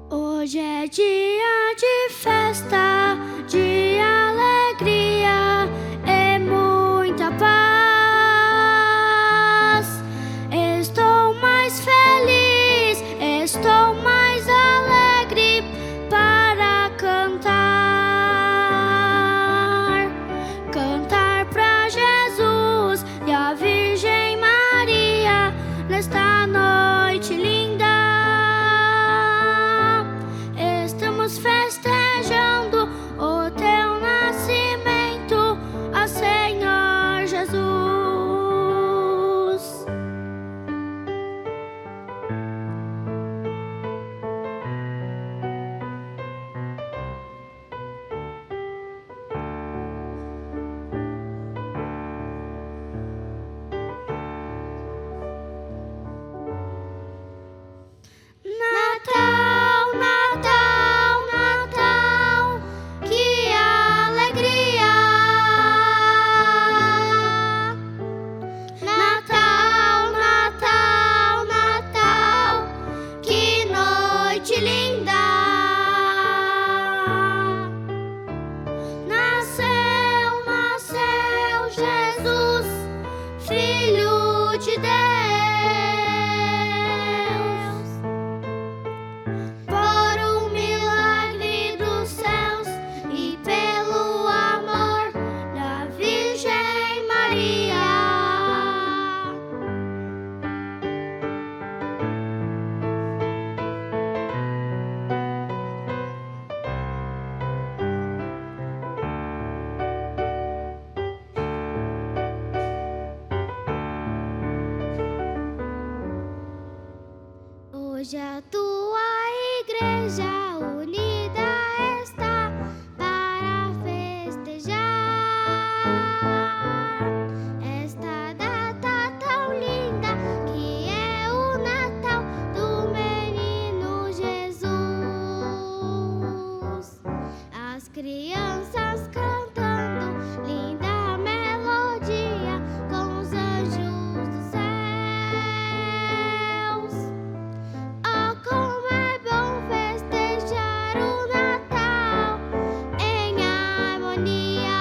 Hoje é dia de festa, de alegria e muita paz. Estou mais feliz, estou mais alegre para cantar. Cantar pra Jesus e a Virgem Maria nesta noite linda. Festejando o teu nascimento, ó Senhor Jesus. Natal, Natal, Natal, que alegria! Natal, Natal, Natal, que noite linda! Nasceu, nasceu Jesus, Filho de Deus. Hoje a tua igreja unida está para festejar esta data tão linda que é o Natal do menino Jesus. As crianças cantando linda melodia com os anjos do céu. Como é bom festejar o Natal em harmonia.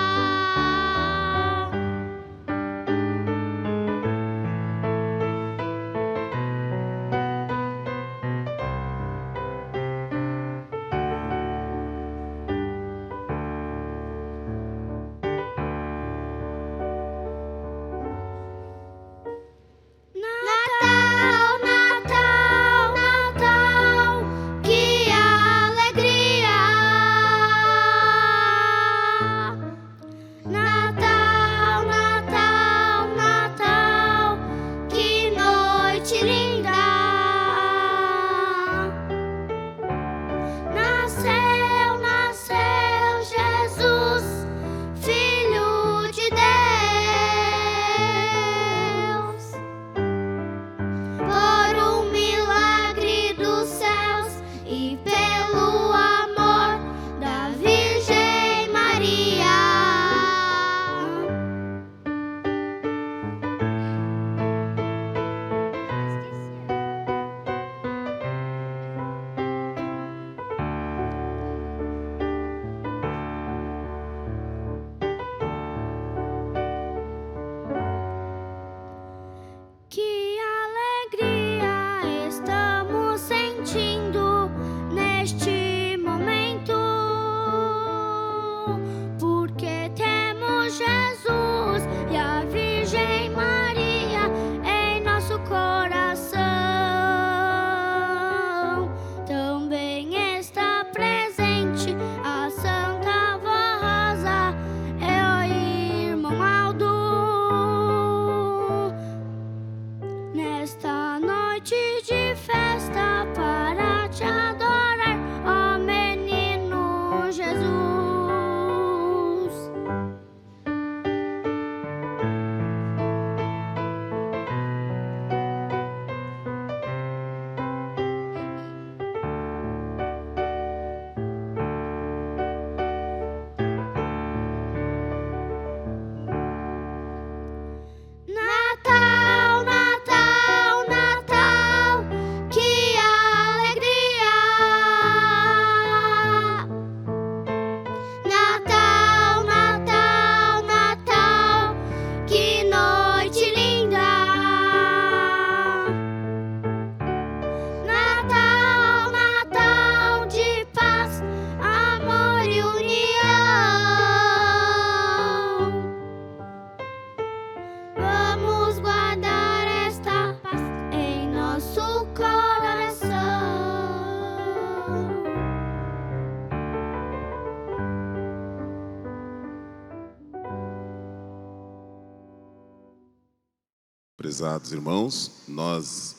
Prezados irmãos,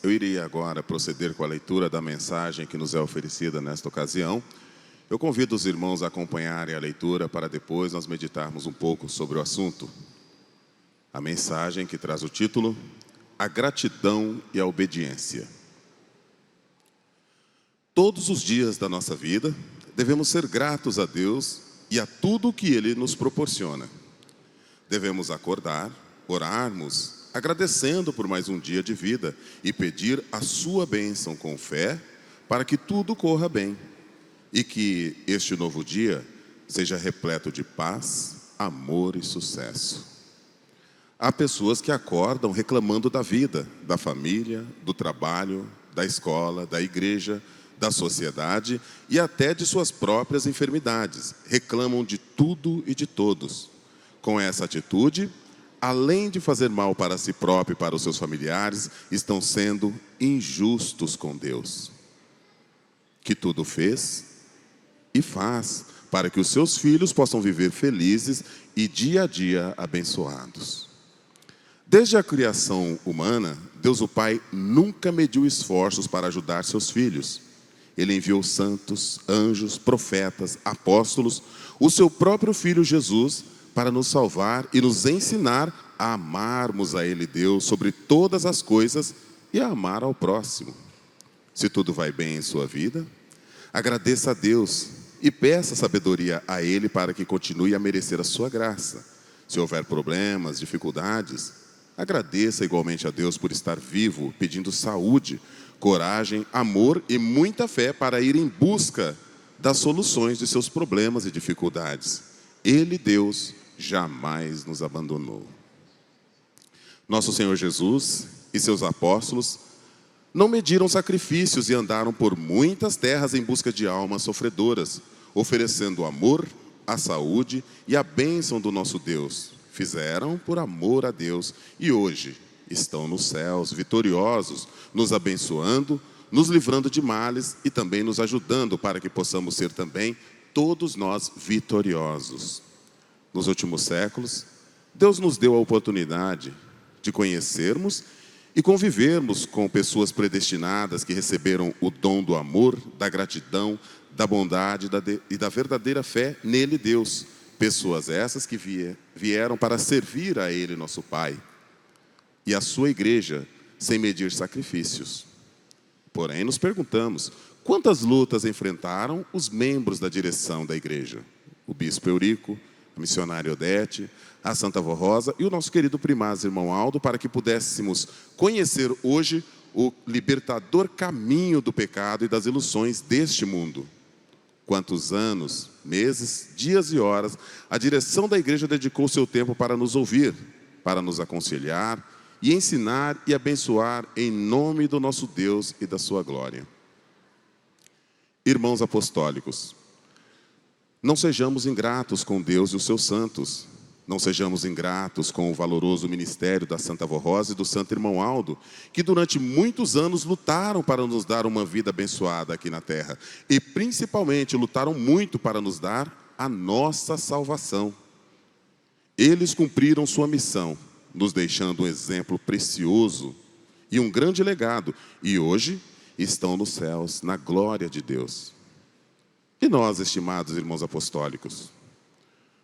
eu irei agora proceder com a leitura da mensagem que nos é oferecida nesta ocasião. Eu convido os irmãos a acompanharem a leitura para depois nós meditarmos um pouco sobre o assunto. A mensagem que traz o título: A gratidão e a obediência. Todos os dias da nossa vida devemos ser gratos a Deus e a tudo o que Ele nos proporciona. Devemos acordar, orarmos, agradecendo por mais um dia de vida e pedir a sua bênção com fé para que tudo corra bem e que este novo dia seja repleto de paz, amor e sucesso. Há pessoas que acordam reclamando da vida, da família, do trabalho, da escola, da igreja, da sociedade e até de suas próprias enfermidades. Reclamam de tudo e de todos. Com essa atitude, além de fazer mal para si próprio e para os seus familiares, estão sendo injustos com Deus, que tudo fez e faz para que os seus filhos possam viver felizes e dia a dia abençoados. Desde a criação humana, Deus o Pai nunca mediu esforços para ajudar seus filhos. Ele enviou santos, anjos, profetas, apóstolos, o seu próprio Filho Jesus, para nos salvar e nos ensinar a amarmos a Ele, Deus, sobre todas as coisas e a amar ao próximo. Se tudo vai bem em sua vida, agradeça a Deus e peça sabedoria a Ele para que continue a merecer a sua graça. Se houver problemas, dificuldades, agradeça igualmente a Deus por estar vivo, pedindo saúde, coragem, amor e muita fé para ir em busca das soluções de seus problemas e dificuldades. Ele, Deus, jamais nos abandonou. Nosso Senhor Jesus e seus apóstolos não mediram sacrifícios e andaram por muitas terras em busca de almas sofredoras, oferecendo o amor, a saúde e a bênção do nosso Deus. Fizeram por amor a Deus e hoje estão nos céus, vitoriosos, nos abençoando, nos livrando de males e também nos ajudando para que possamos ser também todos nós vitoriosos. Nos últimos séculos, Deus nos deu a oportunidade de conhecermos e convivermos com pessoas predestinadas que receberam o dom do amor, da gratidão, da bondade e da verdadeira fé nele, Deus. Pessoas essas que vieram para servir a Ele, nosso Pai, e a sua igreja, sem medir sacrifícios. Porém, nos perguntamos, quantas lutas enfrentaram os membros da direção da igreja? O bispo Eurico, a missionária Odete, a Santa Vó Rosa e o nosso querido primaz irmão Aldo, para que pudéssemos conhecer hoje o libertador caminho do pecado e das ilusões deste mundo. Quantos anos, meses, dias e horas a direção da igreja dedicou seu tempo para nos ouvir, para nos aconselhar e ensinar e abençoar em nome do nosso Deus e da sua glória. Irmãos apostólicos, não sejamos ingratos com Deus e os seus santos. Não sejamos ingratos com o valoroso ministério da Santa Vó Rosa e do Santo Irmão Aldo, que durante muitos anos lutaram para nos dar uma vida abençoada aqui na terra. E principalmente lutaram muito para nos dar a nossa salvação. Eles cumpriram sua missão, nos deixando um exemplo precioso e um grande legado. E hoje estão nos céus, na glória de Deus. E nós, estimados irmãos apostólicos,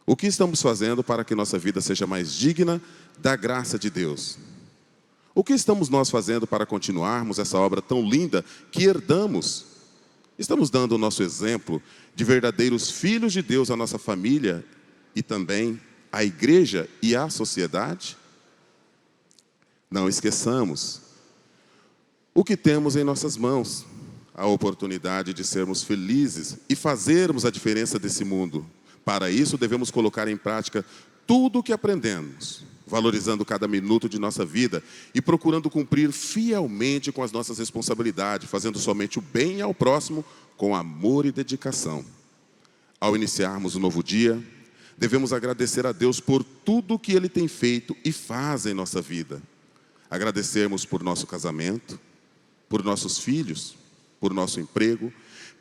o que estamos fazendo para que nossa vida seja mais digna da graça de Deus? O que estamos nós fazendo para continuarmos essa obra tão linda que herdamos? Estamos dando o nosso exemplo de verdadeiros filhos de Deus à nossa família e também à igreja e à sociedade? Não esqueçamos o que temos em nossas mãos, a oportunidade de sermos felizes e fazermos a diferença desse mundo. Para isso, devemos colocar em prática tudo o que aprendemos, valorizando cada minuto de nossa vida e procurando cumprir fielmente com as nossas responsabilidades, fazendo somente o bem ao próximo com amor e dedicação. Ao iniciarmos um novo dia, devemos agradecer a Deus por tudo o que Ele tem feito e faz em nossa vida. Agradecermos por nosso casamento, por nossos filhos, por nosso emprego,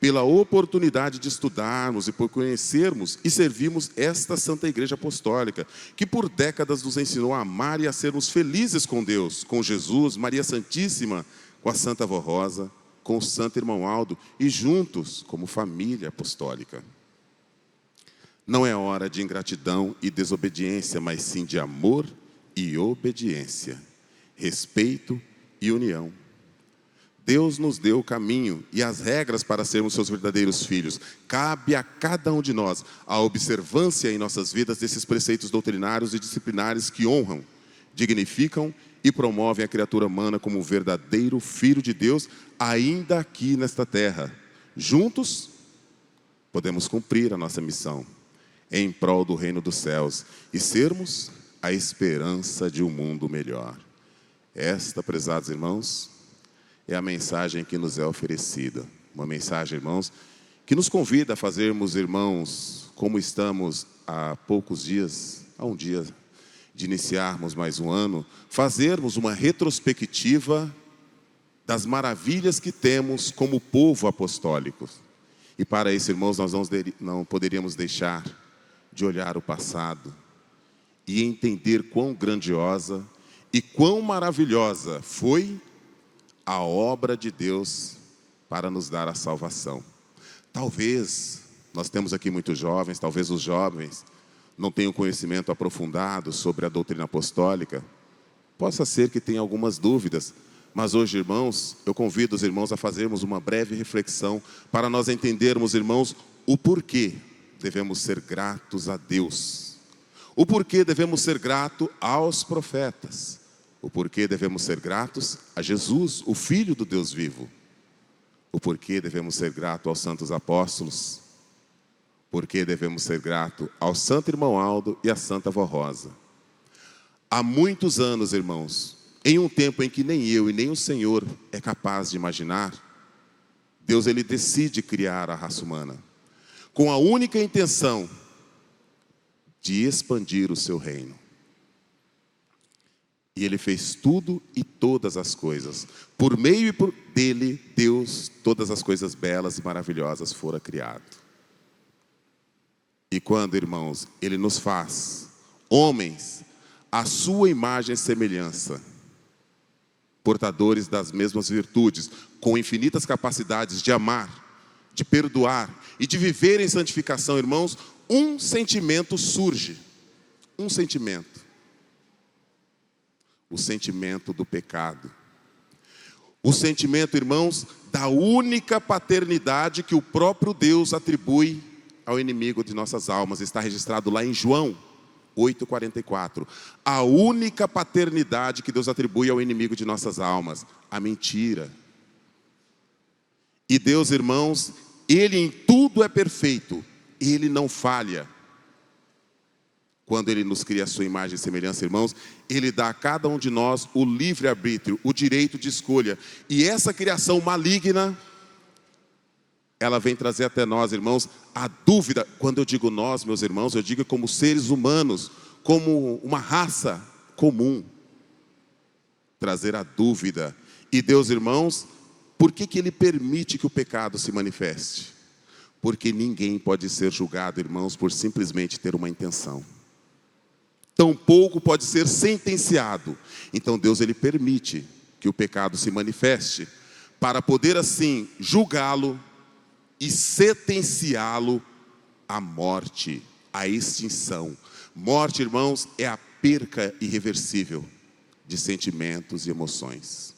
pela oportunidade de estudarmos e por conhecermos e servirmos esta Santa Igreja Apostólica, que por décadas nos ensinou a amar e a sermos felizes com Deus, com Jesus, Maria Santíssima, com a Santa Avó Rosa, com o Santo Irmão Aldo e juntos como família apostólica. Não é hora de ingratidão e desobediência, mas sim de amor e obediência, respeito e união. Deus nos deu o caminho e as regras para sermos seus verdadeiros filhos. Cabe a cada um de nós a observância em nossas vidas desses preceitos doutrinários e disciplinares que honram, dignificam e promovem a criatura humana como um verdadeiro filho de Deus, ainda aqui nesta terra. Juntos, podemos cumprir a nossa missão em prol do reino dos céus e sermos a esperança de um mundo melhor. Esta, prezados irmãos, é a mensagem que nos é oferecida. Uma mensagem, irmãos, que nos convida a fazermos, irmãos, como estamos há poucos dias, há um dia de iniciarmos mais um ano, fazermos uma retrospectiva das maravilhas que temos como povo apostólico. E para isso, irmãos, nós não poderíamos deixar de olhar o passado e entender quão grandiosa e quão maravilhosa foi a obra de Deus para nos dar a salvação. Talvez, nós temos aqui muitos jovens, talvez os jovens não tenham conhecimento aprofundado sobre a doutrina apostólica. Possa ser que tenham algumas dúvidas, mas hoje, irmãos, eu convido os irmãos a fazermos uma breve reflexão para nós entendermos, irmãos, o porquê devemos ser gratos a Deus. O porquê devemos ser gratos aos profetas. O porquê devemos ser gratos a Jesus, o Filho do Deus vivo. O porquê devemos ser gratos aos santos apóstolos. Porquê devemos ser gratos ao Santo Irmão Aldo e à Santa Avó Rosa. Há muitos anos, irmãos, em um tempo em que nem eu e nem o Senhor é capaz de imaginar, Deus ele decide criar a raça humana, com a única intenção de expandir o seu reino. E ele fez tudo e todas as coisas. Por meio dele, Deus, todas as coisas belas e maravilhosas foram criadas. E quando, irmãos, ele nos faz homens, à sua imagem e semelhança, portadores das mesmas virtudes, com infinitas capacidades de amar, de perdoar e de viver em santificação, irmãos, um sentimento surge. Um sentimento. O sentimento do pecado. O sentimento, irmãos, da única paternidade que o próprio Deus atribui ao inimigo de nossas almas. Está registrado lá em João 8,44. A única paternidade que Deus atribui ao inimigo de nossas almas. A mentira. E Deus, irmãos, Ele em tudo é perfeito. Ele não falha. Quando Ele nos cria a sua imagem e semelhança, irmãos, Ele dá a cada um de nós o livre-arbítrio, o direito de escolha. E essa criação maligna, ela vem trazer até nós, irmãos, a dúvida. Quando eu digo nós, meus irmãos, eu digo como seres humanos, como uma raça comum. Trazer a dúvida. E Deus, irmãos, por que Ele permite que o pecado se manifeste? Porque ninguém pode ser julgado, irmãos, por simplesmente ter uma intenção. Tampouco pode ser sentenciado. Então Deus ele permite que o pecado se manifeste para poder assim julgá-lo e sentenciá-lo à morte, à extinção. Morte, irmãos, é a perca irreversível de sentimentos e emoções.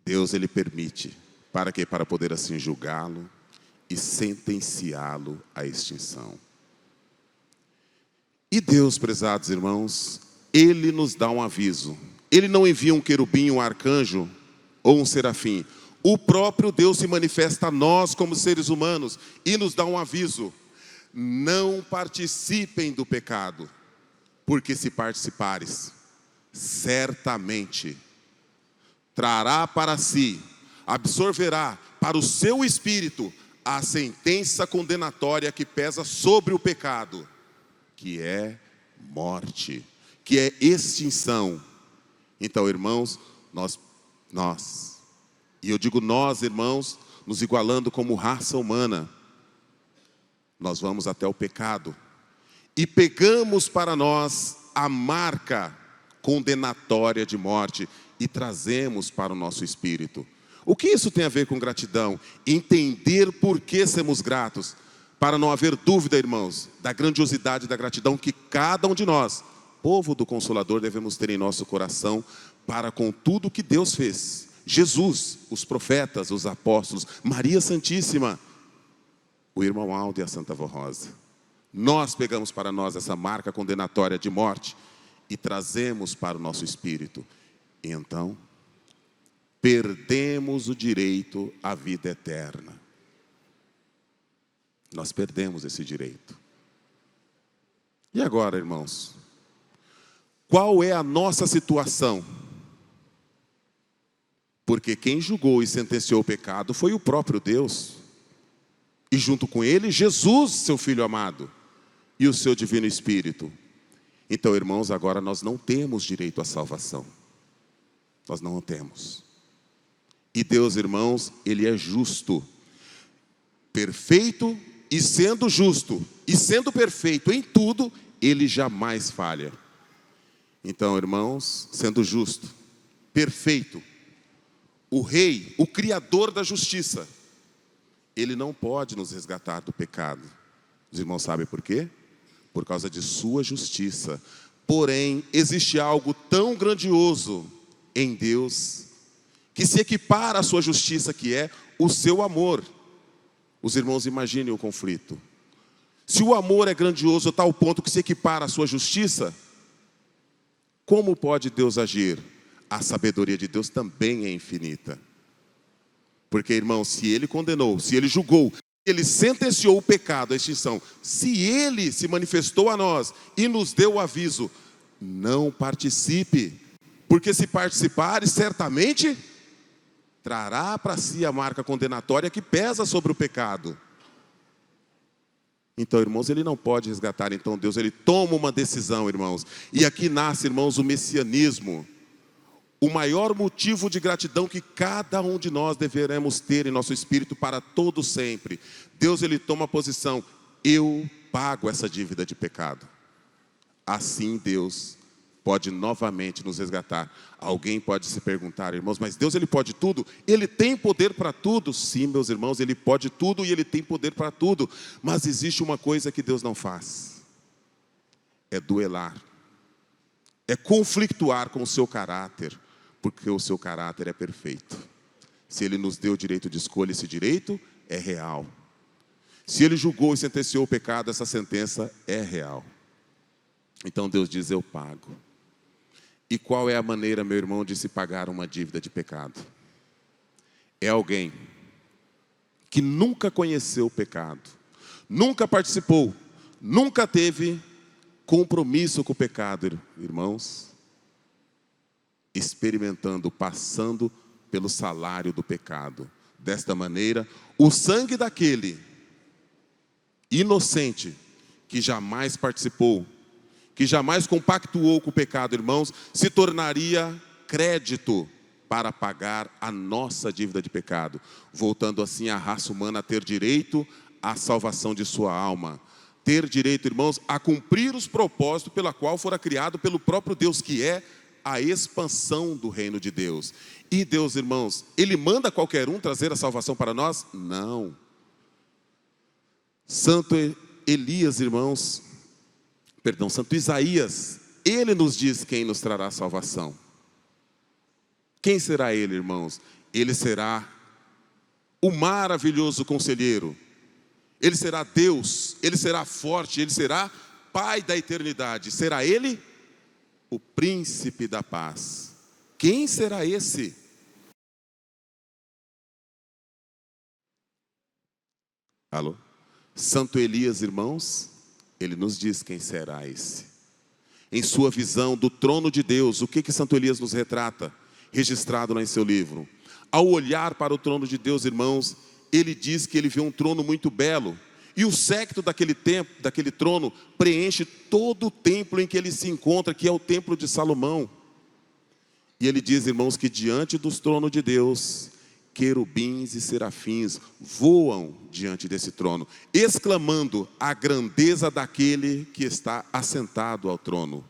Deus ele permite para quê? Para poder assim julgá-lo e sentenciá-lo à extinção. E Deus, prezados irmãos, Ele nos dá um aviso. Ele não envia um querubim, um arcanjo ou um serafim. O próprio Deus se manifesta a nós como seres humanos e nos dá um aviso. Não participem do pecado, porque se participares, certamente trará para si, absorverá para o seu espírito a sentença condenatória que pesa sobre o pecado, que é morte, que é extinção. Então, irmãos, nós e eu digo nós, irmãos, nos igualando como raça humana, nós vamos até o pecado e pegamos para nós a marca condenatória de morte e trazemos para o nosso espírito. O que isso tem a ver com gratidão? Entender por que sermos gratos, para não haver dúvida, irmãos, da grandiosidade da gratidão que cada um de nós, povo do Consolador, devemos ter em nosso coração para com tudo que Deus fez. Jesus, os profetas, os apóstolos, Maria Santíssima, o irmão Aldo e a Santa Vó Rosa. Nós pegamos para nós essa marca condenatória de morte e trazemos para o nosso espírito. E então, perdemos o direito à vida eterna. Nós perdemos esse direito. E agora, irmãos? Qual é a nossa situação? Porque quem julgou e sentenciou o pecado foi o próprio Deus. E junto com ele, Jesus, seu Filho amado, e o seu Divino Espírito. Então, irmãos, agora nós não temos direito à salvação. Nós não o temos. E Deus, irmãos, Ele é justo, perfeito, e sendo justo, e sendo perfeito em tudo, Ele jamais falha. Então, irmãos, sendo justo, perfeito, o Rei, o Criador da justiça, Ele não pode nos resgatar do pecado. Os irmãos sabem por quê? Por causa de sua justiça. Porém, existe algo tão grandioso em Deus, que se equipara à sua justiça, que é o seu amor. Os irmãos imaginem o conflito. Se o amor é grandioso a tal ponto que se equipara à sua justiça, como pode Deus agir? A sabedoria de Deus também é infinita. Porque, irmãos, se Ele condenou, se Ele julgou, Ele sentenciou o pecado, a extinção, se Ele se manifestou a nós e nos deu o aviso, não participe, porque se participares, certamente trará para si a marca condenatória que pesa sobre o pecado. Então, irmãos, Ele não pode resgatar. Então Deus, Ele toma uma decisão, irmãos. E aqui nasce, irmãos, o messianismo. O maior motivo de gratidão que cada um de nós deveremos ter em nosso espírito para todo sempre. Deus, Ele toma a posição, eu pago essa dívida de pecado. Assim Deus pode novamente nos resgatar. Alguém pode se perguntar, irmãos, mas Deus, Ele pode tudo? Ele tem poder para tudo? Sim, meus irmãos, Ele pode tudo e Ele tem poder para tudo. Mas existe uma coisa que Deus não faz. É duelar. É conflituar com o seu caráter. Porque o seu caráter é perfeito. Se Ele nos deu o direito de escolha, esse direito é real. Se Ele julgou e sentenciou o pecado, essa sentença é real. Então Deus diz, eu pago. E qual é a maneira, meu irmão, de se pagar uma dívida de pecado? É alguém que nunca conheceu o pecado, nunca participou, nunca teve compromisso com o pecado, irmãos, experimentando, passando pelo salário do pecado. Desta maneira, o sangue daquele inocente que jamais participou, que jamais compactuou com o pecado, irmãos, se tornaria crédito para pagar a nossa dívida de pecado, voltando assim a raça humana a ter direito à salvação de sua alma, ter direito, irmãos, a cumprir os propósitos pela qual fora criado pelo próprio Deus, que é a expansão do reino de Deus. E Deus, irmãos, Ele manda qualquer um trazer a salvação para nós? Não. Santo Elias, irmãos, Santo Isaías, ele nos diz quem nos trará salvação. Quem será ele, irmãos? Ele será o maravilhoso conselheiro. Ele será Deus, ele será forte, ele será Pai da eternidade. Será ele o príncipe da paz. Quem será esse? Alô? Santo Elias, irmãos, ele nos diz quem será esse. Em sua visão do trono de Deus, o que Santo Elias nos retrata? Registrado lá em seu livro. Ao olhar para o trono de Deus, irmãos, ele diz que ele vê um trono muito belo. E o séquito daquele trono preenche todo o templo em que ele se encontra, que é o templo de Salomão. E ele diz, irmãos, que diante do trono de Deus querubins e serafins voam diante desse trono, exclamando a grandeza daquele que está assentado ao trono,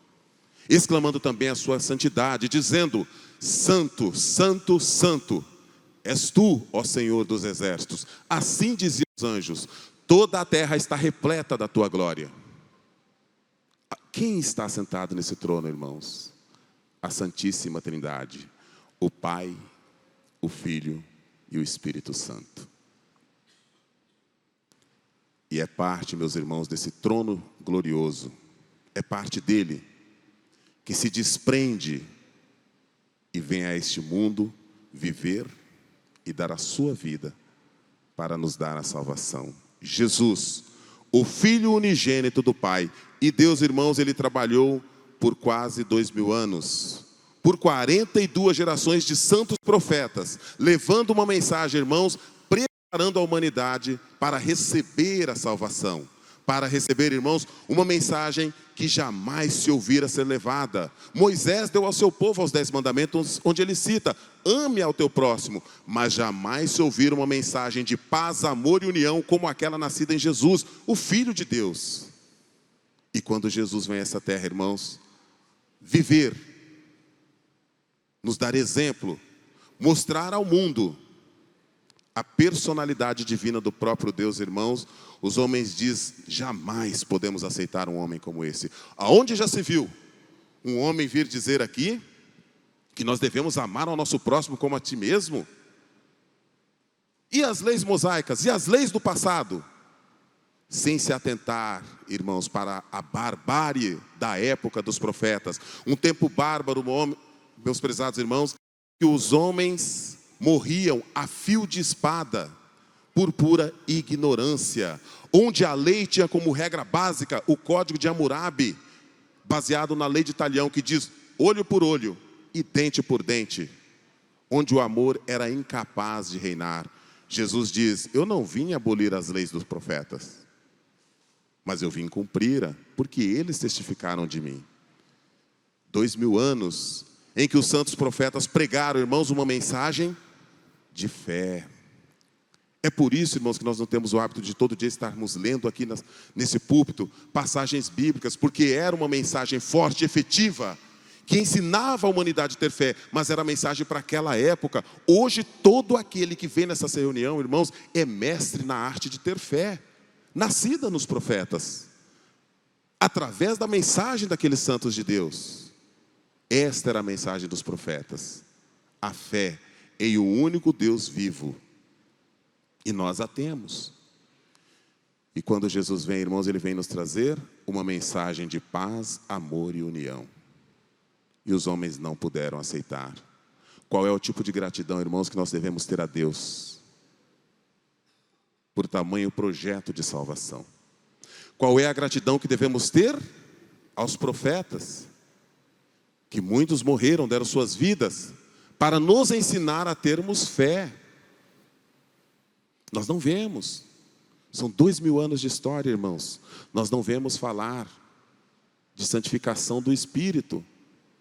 exclamando também a sua santidade, dizendo: Santo, Santo, Santo, és tu, ó Senhor dos exércitos. Assim diziam os anjos: toda a terra está repleta da tua glória. Quem está sentado nesse trono, irmãos? A Santíssima Trindade, o Pai, o Filho e o Espírito Santo. E é parte, meus irmãos, desse trono glorioso, é parte dele que se desprende e vem a este mundo viver e dar a sua vida para nos dar a salvação. Jesus, o Filho unigênito do Pai. E Deus, irmãos, ele trabalhou por quase 2000 anos, por 42 gerações de santos profetas, levando uma mensagem, irmãos, preparando a humanidade para receber a salvação, para receber, irmãos, uma mensagem que jamais se ouvira ser levada. Moisés deu ao seu povo os 10 mandamentos, onde ele cita: ame ao teu próximo, mas jamais se ouvira uma mensagem de paz, amor e união como aquela nascida em Jesus, o Filho de Deus. E quando Jesus vem a essa terra, irmãos, viver, nos dar exemplo, mostrar ao mundo a personalidade divina do próprio Deus, irmãos, os homens dizem: jamais podemos aceitar um homem como esse. Aonde já se viu um homem vir dizer aqui que nós devemos amar ao nosso próximo como a ti mesmo? E as leis mosaicas, e as leis do passado? Sem se atentar, irmãos, para a barbárie da época dos profetas. Um tempo bárbaro, meus prezados irmãos, que os homens morriam a fio de espada por pura ignorância, onde a lei tinha como regra básica o Código de Hammurabi, baseado na lei de Talião, que diz olho por olho e dente por dente, onde o amor era incapaz de reinar. Jesus diz: eu não vim abolir as leis dos profetas, mas eu vim cumpri-la, porque eles testificaram de mim. 2000 anos em que os santos profetas pregaram, irmãos, uma mensagem de fé. É por isso, irmãos, que nós não temos o hábito de todo dia estarmos lendo aqui nesse púlpito passagens bíblicas, porque era uma mensagem forte, efetiva, que ensinava a humanidade a ter fé, mas era mensagem para aquela época. Hoje, todo aquele que vem nessa reunião, irmãos, é mestre na arte de ter fé, nascida nos profetas, através da mensagem daqueles santos de Deus. Esta era a mensagem dos profetas: a fé em o único Deus vivo. E nós a temos. E quando Jesus vem, irmãos, ele vem nos trazer uma mensagem de paz, amor e união. E os homens não puderam aceitar. Qual é o tipo de gratidão, irmãos, que nós devemos ter a Deus por tamanho projeto de salvação? Qual é a gratidão que devemos ter aos profetas, que muitos morreram, deram suas vidas para nos ensinar a termos fé? Nós não vemos, são 2000 anos de história, irmãos, nós não vemos falar de santificação do Espírito.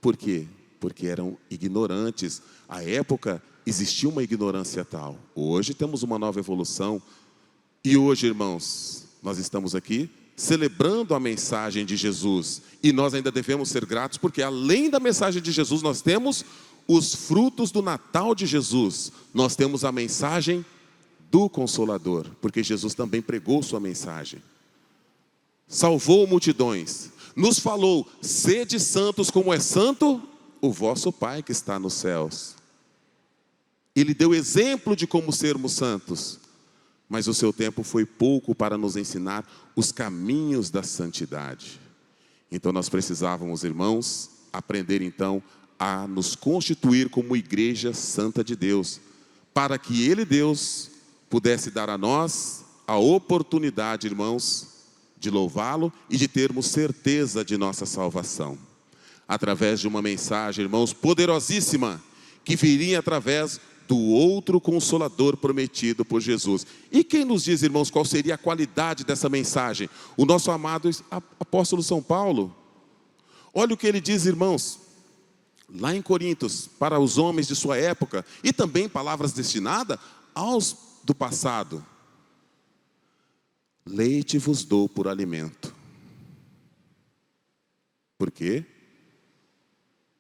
Por quê? Porque eram ignorantes. À época existia uma ignorância tal. Hoje temos uma nova evolução. E hoje, irmãos, nós estamos aqui celebrando a mensagem de Jesus. E nós ainda devemos ser gratos, porque além da mensagem de Jesus, nós temos os frutos do Natal de Jesus. Nós temos a mensagem do Consolador, porque Jesus também pregou sua mensagem. Salvou multidões. Nos falou: sede santos como é santo o vosso Pai que está nos céus. Ele deu exemplo de como sermos santos. Mas o seu tempo foi pouco para nos ensinar os caminhos da santidade. Então nós precisávamos, irmãos, aprender então a nos constituir como igreja santa de Deus, para que Ele, Deus, pudesse dar a nós a oportunidade, irmãos, de louvá-lo e de termos certeza de nossa salvação. Através de uma mensagem, irmãos, poderosíssima, que viria através do outro Consolador prometido por Jesus. E quem nos diz, irmãos, qual seria a qualidade dessa mensagem? O nosso amado apóstolo São Paulo. Olha o que ele diz, irmãos. lá em Coríntios, para os homens de sua época, e também palavras destinadas aos do passado. Leite vos dou por alimento. Por quê?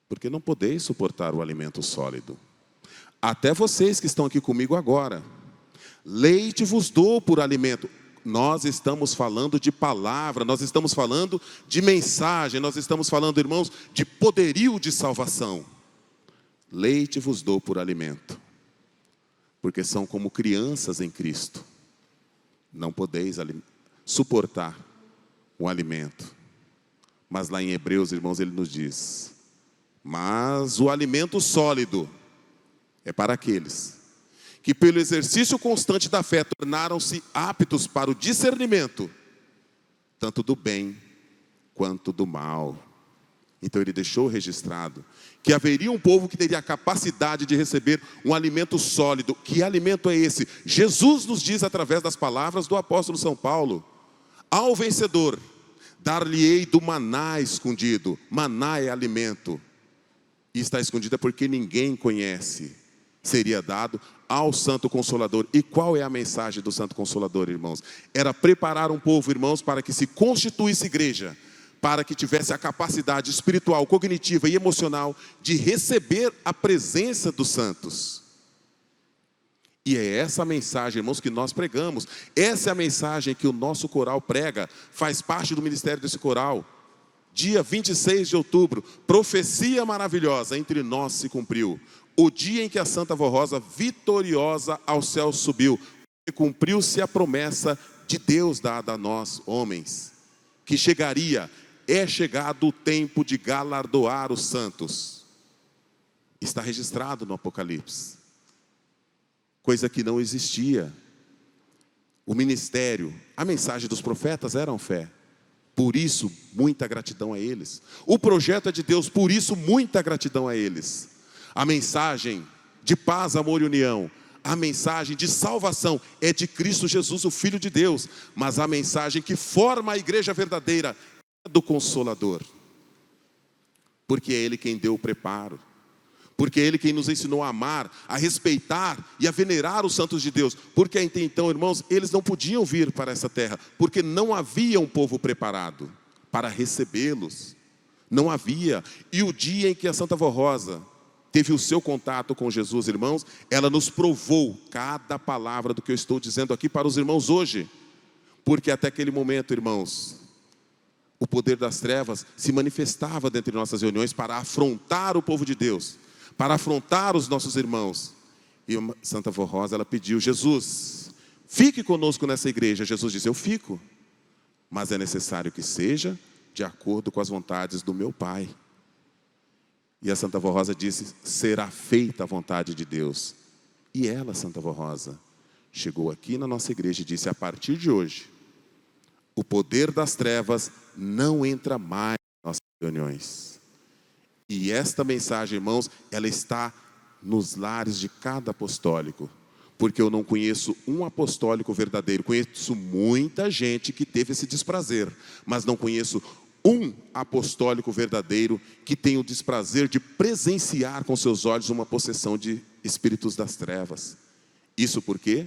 Porque não podeis suportar o alimento sólido. Até vocês que estão aqui comigo agora. Leite vos dou por alimento. Nós estamos falando de palavra, nós estamos falando de mensagem, nós estamos falando, irmãos, de poderio de salvação. Leite vos dou por alimento. Porque são como crianças em Cristo. Não podeis suportar o alimento. Mas lá em Hebreus, irmãos, ele nos diz: mas o alimento sólido é para aqueles que pelo exercício constante da fé tornaram-se aptos para o discernimento, tanto do bem quanto do mal. Então ele deixou registrado que haveria um povo que teria a capacidade de receber um alimento sólido. Que alimento é esse? Jesus nos diz através das palavras do apóstolo São Paulo: ao vencedor dar-lhe-ei do maná escondido. Maná é alimento, e está escondida porque ninguém conhece. Seria dado ao Santo Consolador. E qual é a mensagem do Santo Consolador, irmãos? Era preparar um povo, irmãos, para que se constituísse igreja, para que tivesse a capacidade espiritual, cognitiva e emocional de receber a presença dos santos. E é essa mensagem, irmãos, que nós pregamos. Essa é a mensagem que o nosso coral prega, faz parte do ministério desse coral. Dia 26 de outubro, profecia maravilhosa entre nós se cumpriu. O dia em que a Santa Vó Rosa, vitoriosa ao céu subiu. E cumpriu-se a promessa de Deus dada a nós, homens, que chegaria, é chegado o tempo de galardoar os santos. Está registrado no Apocalipse. Coisa que não existia. O ministério, a mensagem dos profetas eram fé. Por isso, muita gratidão a eles. O projeto é de Deus, por isso, muita gratidão a eles. A mensagem de paz, amor e união, a mensagem de salvação é de Cristo Jesus, o Filho de Deus. Mas a mensagem que forma a igreja verdadeira é do Consolador. Porque é Ele quem deu o preparo. Porque é Ele quem nos ensinou a amar, a respeitar e a venerar os santos de Deus. Porque até então, irmãos, eles não podiam vir para essa terra, porque não havia um povo preparado para recebê-los. Não havia. E o dia em que a Santa Vó Rosa teve o seu contato com Jesus, irmãos, ela nos provou cada palavra do que eu estou dizendo aqui para os irmãos hoje. Porque até aquele momento, irmãos, o poder das trevas se manifestava dentro de nossas reuniões para afrontar o povo de Deus, para afrontar os nossos irmãos. E a Santa Vó Rosa, ela pediu: Jesus, fique conosco nessa igreja. Jesus disse: eu fico, mas é necessário que seja de acordo com as vontades do meu Pai. E a Santa Vó Rosa disse: será feita a vontade de Deus. E ela, Santa Vó Rosa, chegou aqui na nossa igreja e disse: a partir de hoje, o poder das trevas não entra mais nas nossas reuniões. E esta mensagem, irmãos, ela está nos lares de cada apostólico. Porque eu não conheço um apostólico verdadeiro. Conheço muita gente que teve esse desprazer, mas não conheço um apostólico verdadeiro que tem o desprazer de presenciar com seus olhos uma possessão de espíritos das trevas. Isso por quê?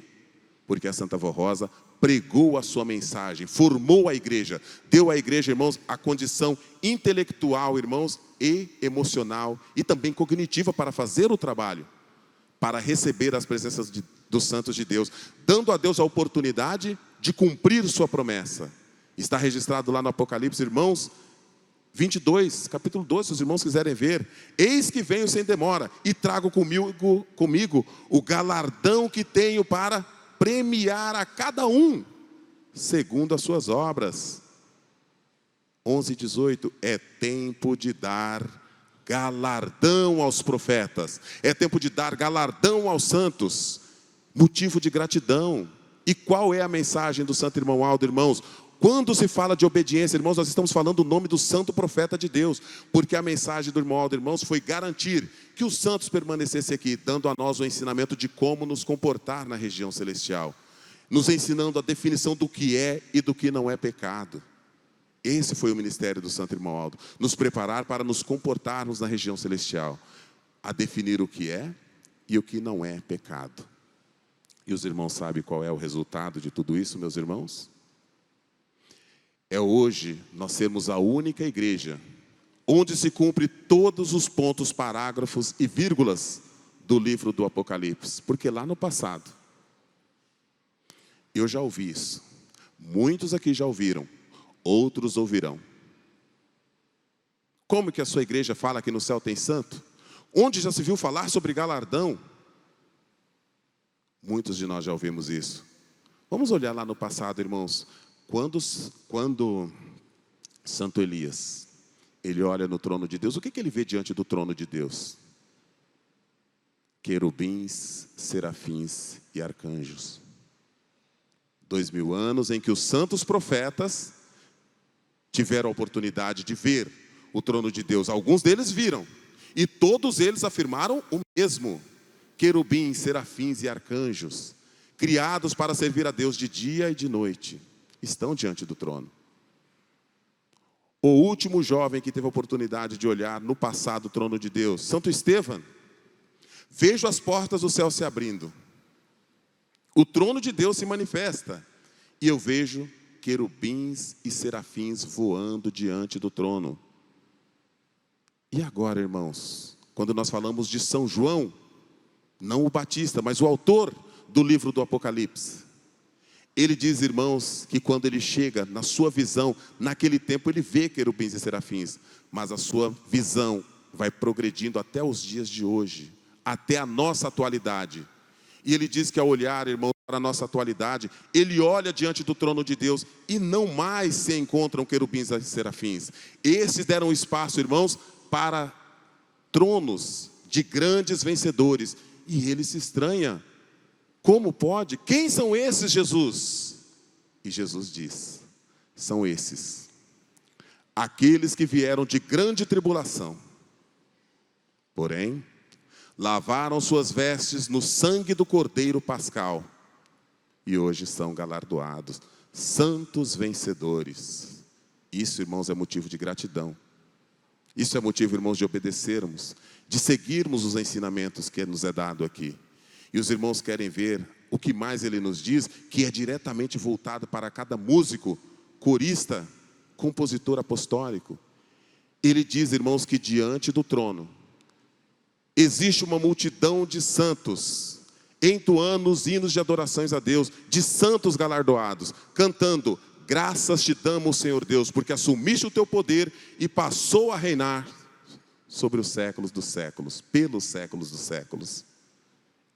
Porque a Santa Vó Rosa pregou a sua mensagem, formou a igreja, deu à igreja, irmãos, a condição intelectual, irmãos, e emocional e também cognitiva para fazer o trabalho, para receber as presenças dos santos de Deus, dando a Deus a oportunidade de cumprir sua promessa. Está registrado lá no Apocalipse, irmãos, 22, capítulo 12, se os irmãos quiserem ver: eis que venho sem demora e trago comigo o galardão que tenho para premiar a cada um segundo as suas obras. 11:18, é tempo de dar galardão aos profetas, é tempo de dar galardão aos santos, motivo de gratidão. E qual é a mensagem do santo irmão Aldo, irmãos? Quando se fala de obediência, irmãos, nós estamos falando o nome do santo profeta de Deus, porque a mensagem do irmão Aldo, irmãos, foi garantir que os santos permanecessem aqui, dando a nós o ensinamento de como nos comportar na região celestial, nos ensinando a definição do que é e do que não é pecado. Esse foi o ministério do Santo Irmão Aldo, nos preparar para nos comportarmos na região celestial, a definir o que é e o que não é pecado. E os irmãos sabem qual é o resultado de tudo isso, meus irmãos? É hoje nós sermos a única igreja onde se cumpre todos os pontos, parágrafos e vírgulas do livro do Apocalipse. Porque lá no passado, eu já ouvi isso. Muitos aqui já ouviram, outros ouvirão. Como que a sua igreja fala que no céu tem santo? Onde já se viu falar sobre galardão? Muitos de nós já ouvimos isso. Vamos olhar lá no passado, irmãos. Quando Santo Elias, ele olha no trono de Deus, o que ele vê diante do trono de Deus? Querubins, serafins e arcanjos. 2000 anos em que os santos profetas tiveram a oportunidade de ver o trono de Deus. Alguns deles viram, e todos eles afirmaram o mesmo: querubins, serafins e arcanjos, criados para servir a Deus de dia e de noite, estão diante do trono. O último jovem que teve a oportunidade de olhar no passado o trono de Deus, Santo Estevão: vejo as portas do céu se abrindo, o trono de Deus se manifesta, e eu vejo querubins e serafins voando diante do trono. E agora, irmãos, quando nós falamos de São João, não o Batista, mas o autor do livro do Apocalipse, ele diz, irmãos, que quando ele chega na sua visão, naquele tempo ele vê querubins e serafins, mas a sua visão vai progredindo até os dias de hoje, até a nossa atualidade. E ele diz que ao olhar, irmãos, para a nossa atualidade, ele olha diante do trono de Deus e não mais se encontram querubins e serafins. Esses deram espaço, irmãos, para tronos de grandes vencedores. E ele se estranha. Como pode? Quem são esses, Jesus? E Jesus diz: são esses, aqueles que vieram de grande tribulação, porém, lavaram suas vestes no sangue do Cordeiro Pascal, e hoje são galardoados, santos vencedores. Isso, irmãos, é motivo de gratidão. Isso é motivo, irmãos, de obedecermos, de seguirmos os ensinamentos que nos é dado aqui. E os irmãos querem ver o que mais ele nos diz, que é diretamente voltado para cada músico, corista, compositor apostólico. Ele diz, irmãos, que diante do trono existe uma multidão de santos, entoando os hinos de adorações a Deus, de santos galardoados, cantando: graças te damos, Senhor Deus, porque assumiste o teu poder e passou a reinar sobre os séculos dos séculos, pelos séculos dos séculos.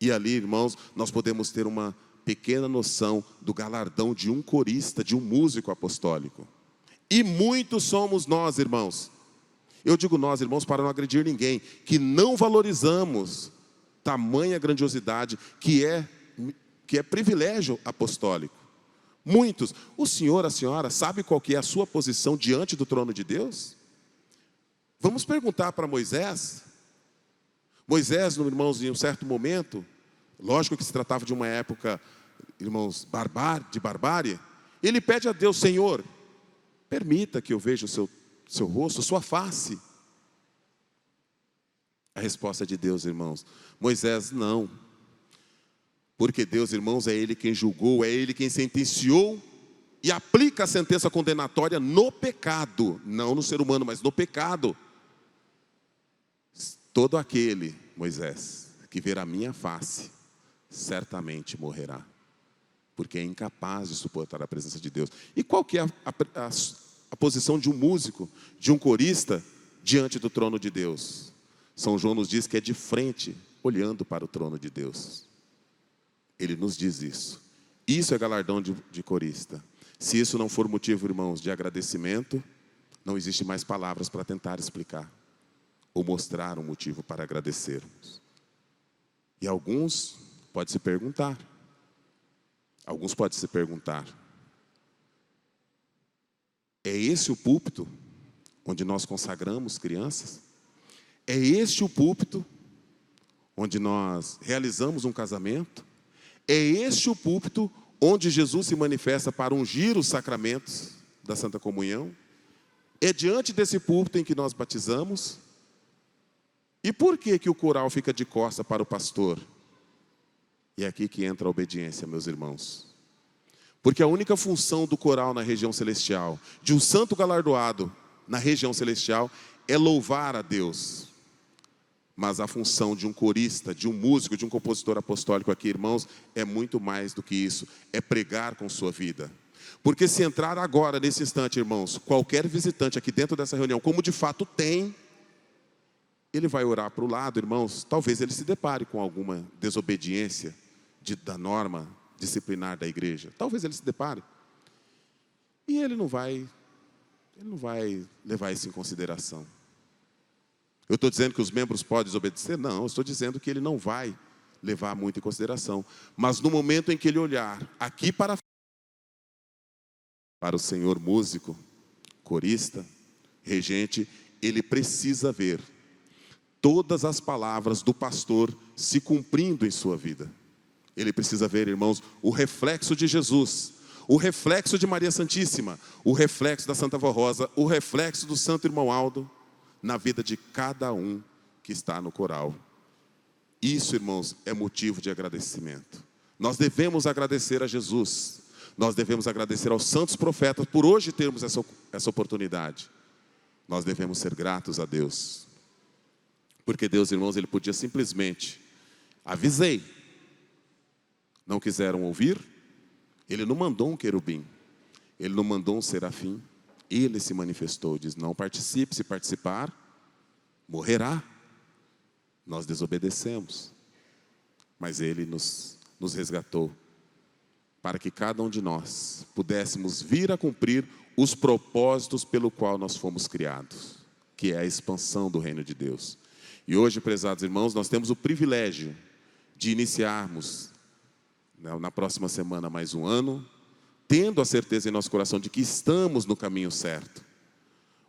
E ali, irmãos, nós podemos ter uma pequena noção do galardão de um corista, de um músico apostólico. E muitos somos nós, irmãos. Eu digo nós, irmãos, para não agredir ninguém, que não valorizamos tamanha grandiosidade que é privilégio apostólico. Muitos. O senhor, a senhora, sabe qual que é a sua posição diante do trono de Deus? Vamos perguntar para Moisés. Moisés, irmãos, em um certo momento, lógico que se tratava de uma época, irmãos, de barbárie, ele pede a Deus: Senhor, permita que eu veja o seu rosto, sua face. A resposta de Deus, irmãos: Moisés, não. Porque Deus, irmãos, é Ele quem julgou, é Ele quem sentenciou e aplica a sentença condenatória no pecado, não no ser humano, mas no pecado. Todo aquele, Moisés, que ver a minha face, certamente morrerá, porque é incapaz de suportar a presença de Deus. E qual que é a posição de um músico, de um corista, diante do trono de Deus? São João nos diz que é de frente, olhando para o trono de Deus. Ele nos diz isso. Isso é galardão de corista. Se isso não for motivo, irmãos, de agradecimento, não existe mais palavras para tentar explicar ou mostrar um motivo para agradecermos. E alguns podem se perguntar, é esse o púlpito onde nós consagramos crianças? É este o púlpito onde nós realizamos um casamento? É este o púlpito onde Jesus se manifesta para ungir os sacramentos da Santa Comunhão? É diante desse púlpito em que nós batizamos. E por que que o coral fica de costa para o pastor? E é aqui que entra a obediência, meus irmãos. Porque a única função do coral na região celestial, de um santo galardoado na região celestial, é louvar a Deus. Mas a função de um corista, de um músico, de um compositor apostólico aqui, irmãos, é muito mais do que isso. É pregar com sua vida. Porque se entrar agora, nesse instante, irmãos, qualquer visitante aqui dentro dessa reunião, como de fato tem, ele vai orar para o lado, irmãos, talvez ele se depare com alguma desobediência da norma disciplinar da igreja. Talvez ele se depare. E ele não vai levar isso em consideração. Eu estou dizendo que os membros podem desobedecer? Não, eu estou dizendo que ele não vai levar muito em consideração. Mas no momento em que ele olhar aqui para o senhor músico, corista, regente, ele precisa ver todas as palavras do pastor se cumprindo em sua vida. Ele precisa ver, irmãos, o reflexo de Jesus, o reflexo de Maria Santíssima, o reflexo da Santa Vó Rosa, o reflexo do Santo Irmão Aldo, na vida de cada um que está no coral. Isso, irmãos, é motivo de agradecimento. Nós devemos agradecer a Jesus, nós devemos agradecer aos santos profetas por hoje termos essa oportunidade. Nós devemos ser gratos a Deus. Porque Deus, irmãos, Ele podia simplesmente, avisei, não quiseram ouvir, Ele não mandou um querubim, Ele não mandou um serafim, Ele se manifestou, diz, não participe, se participar, morrerá. Nós desobedecemos, mas Ele nos resgatou, para que cada um de nós pudéssemos vir a cumprir os propósitos pelo qual nós fomos criados, que é a expansão do reino de Deus. E hoje, prezados irmãos, nós temos o privilégio de iniciarmos, na próxima semana, mais um ano, tendo a certeza em nosso coração de que estamos no caminho certo.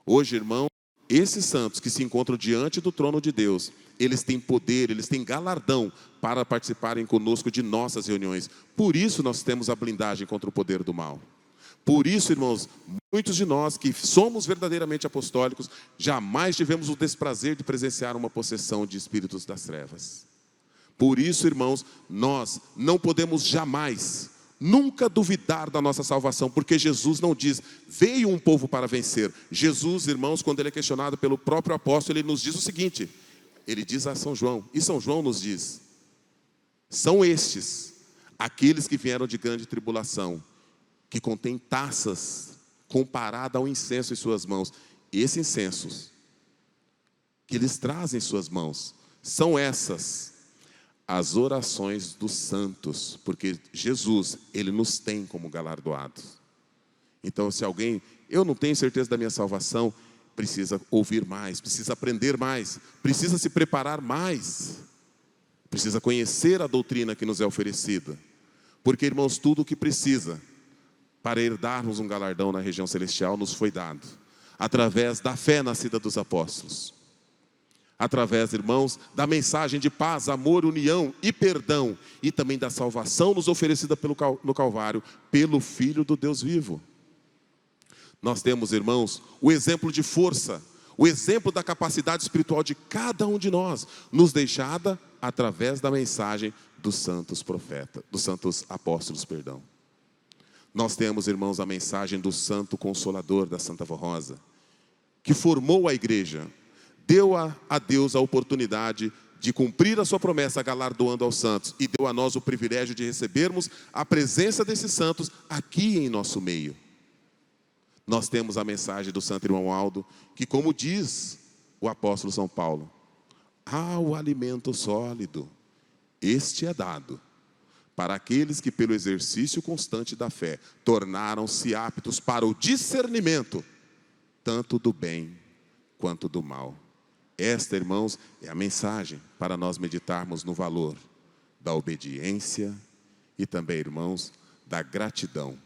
Hoje, irmão, esses santos que se encontram diante do trono de Deus, eles têm poder, eles têm galardão para participarem conosco de nossas reuniões. Por isso nós temos a blindagem contra o poder do mal. Por isso, irmãos, muitos de nós que somos verdadeiramente apostólicos, jamais tivemos o desprazer de presenciar uma possessão de espíritos das trevas. Por isso, irmãos, nós não podemos jamais, nunca duvidar da nossa salvação, porque Jesus não diz, veio um povo para vencer. Jesus, irmãos, quando ele é questionado pelo próprio apóstolo, ele nos diz o seguinte, ele diz a São João, e São João nos diz, são estes, aqueles que vieram de grande tribulação, que contém taças comparada ao incenso em suas mãos. Esses incensos que eles trazem em suas mãos são essas as orações dos santos, porque Jesus, Ele nos tem como galardoados. Então, se alguém, eu não tenho certeza da minha salvação, precisa ouvir mais, precisa aprender mais, precisa se preparar mais, precisa conhecer a doutrina que nos é oferecida, porque, irmãos, tudo o que precisa para herdarmos um galardão na região celestial nos foi dado, através da fé nascida dos apóstolos, através, irmãos, da mensagem de paz, amor, união e perdão, e também da salvação nos oferecida no Calvário, pelo Filho do Deus vivo. Nós temos, irmãos, o exemplo de força, o exemplo da capacidade espiritual de cada um de nós, nos deixada através da mensagem dos santos profetas, dos santos apóstolos, perdão. Nós temos, irmãos, a mensagem do Santo Consolador da Santa Vó Rosa, que formou a igreja, deu a Deus a oportunidade de cumprir a sua promessa galardoando aos santos, e deu a nós o privilégio de recebermos a presença desses santos aqui em nosso meio. Nós temos a mensagem do Santo Irmão Aldo, que, como diz o apóstolo São Paulo, há o alimento sólido, este é dado para aqueles que pelo exercício constante da fé tornaram-se aptos para o discernimento, tanto do bem quanto do mal. Esta, irmãos, é a mensagem para nós meditarmos no valor da obediência e também, irmãos, da gratidão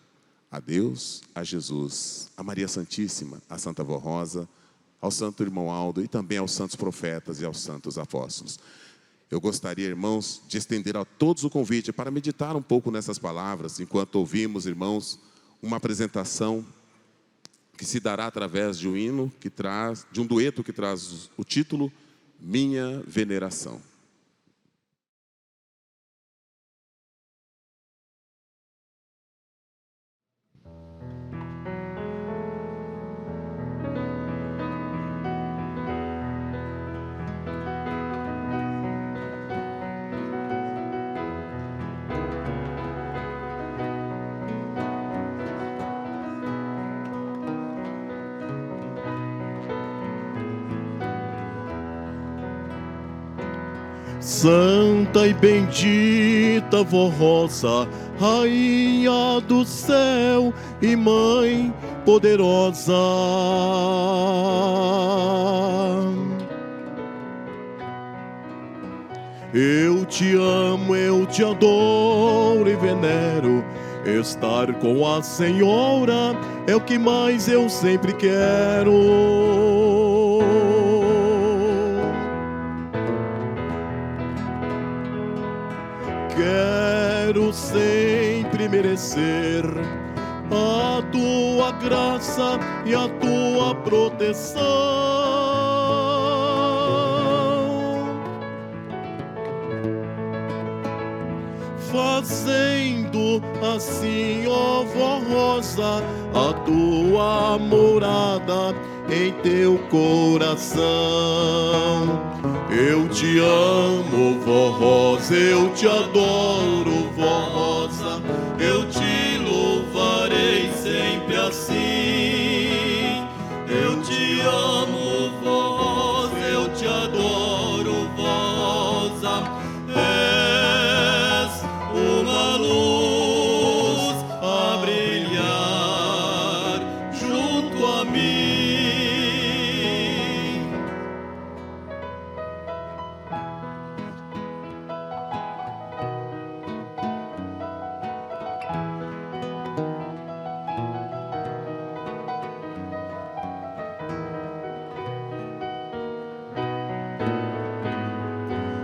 a Deus, a Jesus, a Maria Santíssima, a Santa Vó Rosa, ao Santo Irmão Aldo e também aos santos profetas e aos santos apóstolos. Eu gostaria, irmãos, de estender a todos o convite para meditar um pouco nessas palavras, enquanto ouvimos, irmãos, uma apresentação que se dará através de um hino que traz, de um dueto que traz o título Minha Veneração. Santa e bendita Vó Rosa, Rainha do céu e Mãe poderosa. Eu te amo, eu te adoro e venero. Estar com a Senhora é o que mais eu sempre quero. Quero sempre merecer a tua graça e a tua proteção, fazendo assim, ó Vó Rosa, a tua morada em teu coração. Eu te amo, Vó Rosa, eu te adoro, Vó Rosa, eu te louvarei sempre assim. Eu te amo, Vó Rosa, eu te adoro, Vó Rosa, és uma luz a brilhar junto a mim.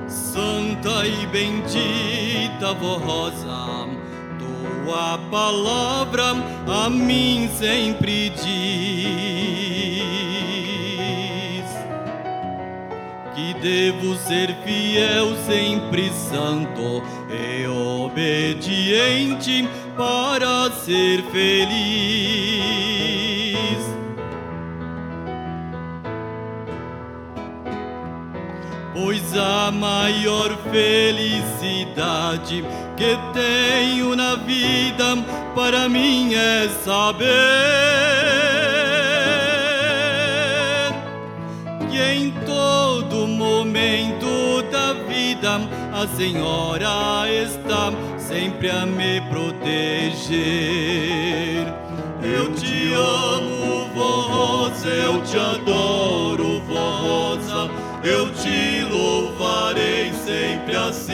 Santa e bendita Vó Rosa, tua palavra a mim sempre diz que devo ser fiel, sempre santo e obediente para ser feliz. Pois a maior felicidade que tenho na vida para mim é saber que em todo momento da vida a Senhora está sempre a me proteger. Eu te amo, Vó Rosa, eu te adoro, Vó Rosa, eu te louvarei sempre assim.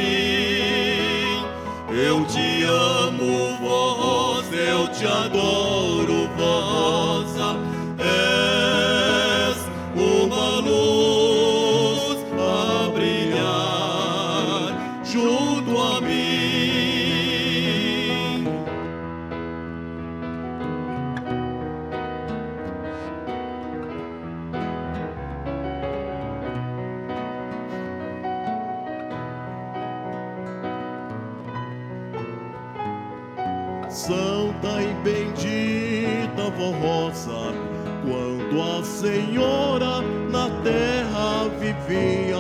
Eu te amo, Vó Rosa, eu te adoro, Vó Rosa, és uma luz a brilhar junto a mim. Santa e bendita Vó Rosa, quando a Senhora na terra vivia,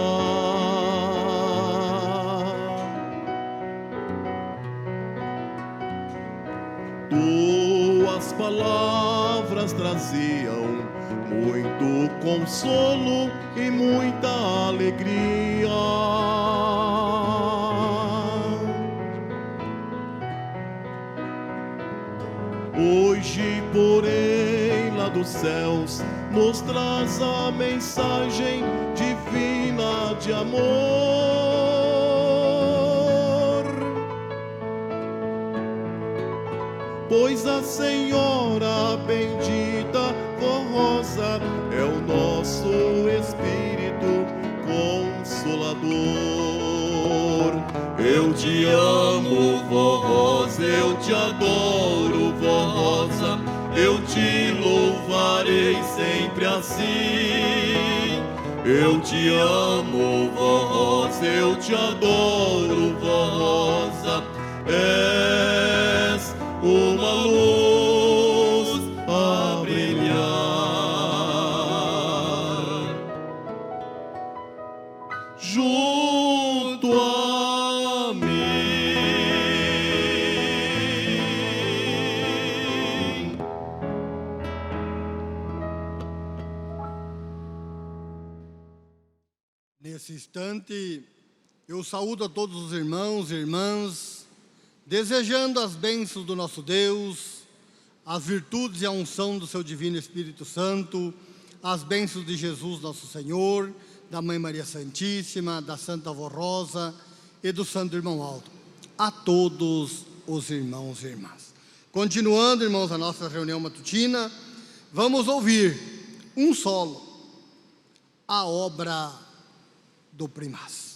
tuas palavras traziam muito consolo e muita alegria. Hoje, porém, lá dos céus, nos traz a mensagem divina de amor. Pois a Senhora bendita, Vó Rosa, é o nosso Espírito Consolador. Eu te amo, Vó Rosa, eu te adoro, Vó Rosa, eu te louvarei assim. Eu te amo, vó Rosa, eu te adoro, vó Rosa. És uma luz a brilhar junto a mim. Nesse instante, eu saúdo a todos os irmãos e irmãs, desejando as bênçãos do nosso Deus, as virtudes e a unção do seu Divino Espírito Santo, as bênçãos de Jesus nosso Senhor, da Mãe Maria Santíssima, da Santa Vó Rosa e do Santo Irmão Aldo, a todos os irmãos e irmãs. Continuando, irmãos, a nossa reunião matutina, vamos ouvir um solo, a obra do Primaz.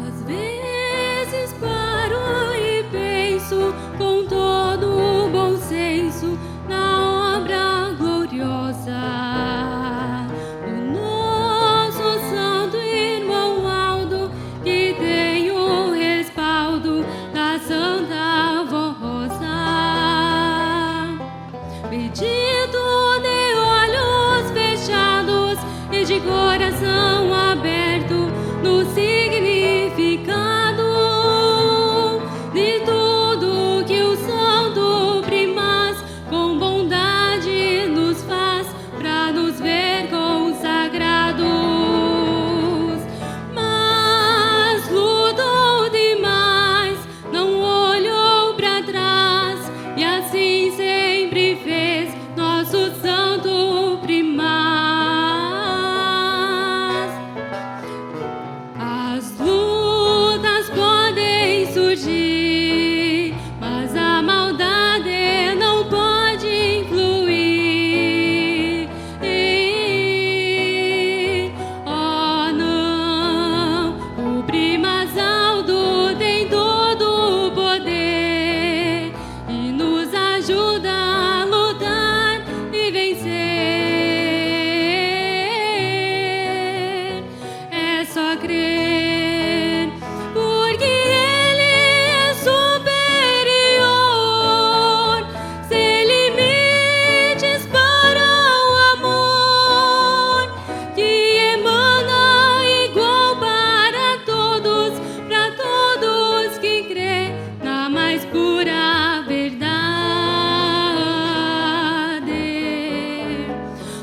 Às vezes paro e penso com todo o bom senso na obra gloriosa do nosso santo irmão Aldo, que tem o respaldo da Santa Vó Rosa. Pedido de olhos fechados e de coração aberto no significado de tudo que o Santo Primaz com bondade nos faz pra nos ver consagrados. Mas lutou demais, não olhou pra trás, e assim sempre fez nosso Santo Primaz. As lutas podem surgir, mas a maldade não pode influir. Oh não, o Primaz Aldo tem todo o poder e nos ajuda a lutar e vencer. É só crer, porque Ele é superior, sem limites para o amor que emana igual para todos que crê na mais pura verdade.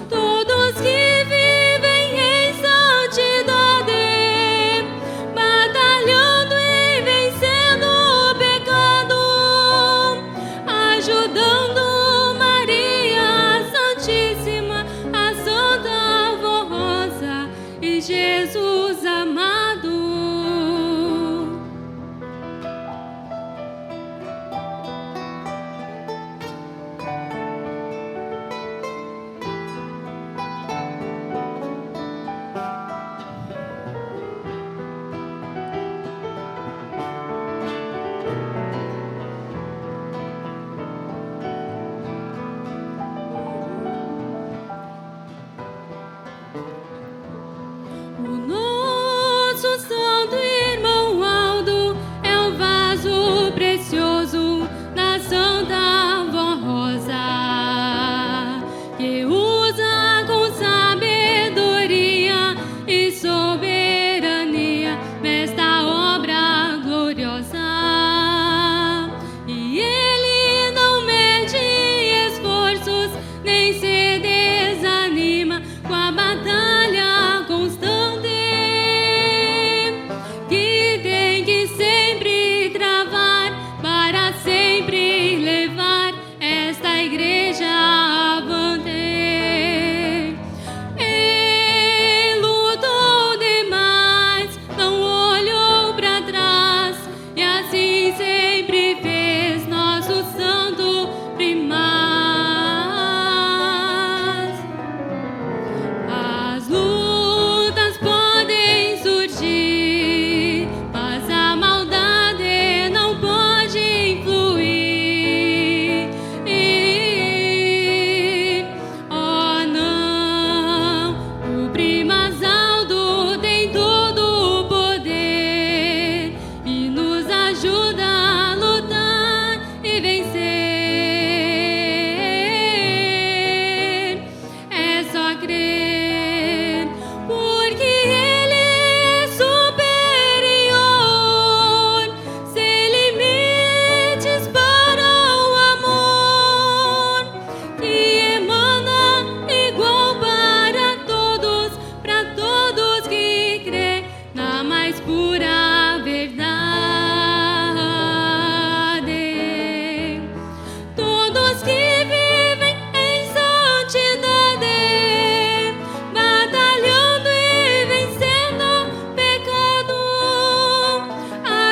Todos que vivem em santidade, batalhando e vencendo o pecado, ajudando Maria Santíssima, a Santa Vó Rosa e Jesus amado. O nosso santo irmão Aldo é o vaso precioso da Santa Vó Rosa, que usa com sabedoria e soberania nesta obra gloriosa. E ele não mede esforços, nem se desanima com a batalha constante que tem que sempre travar para sempre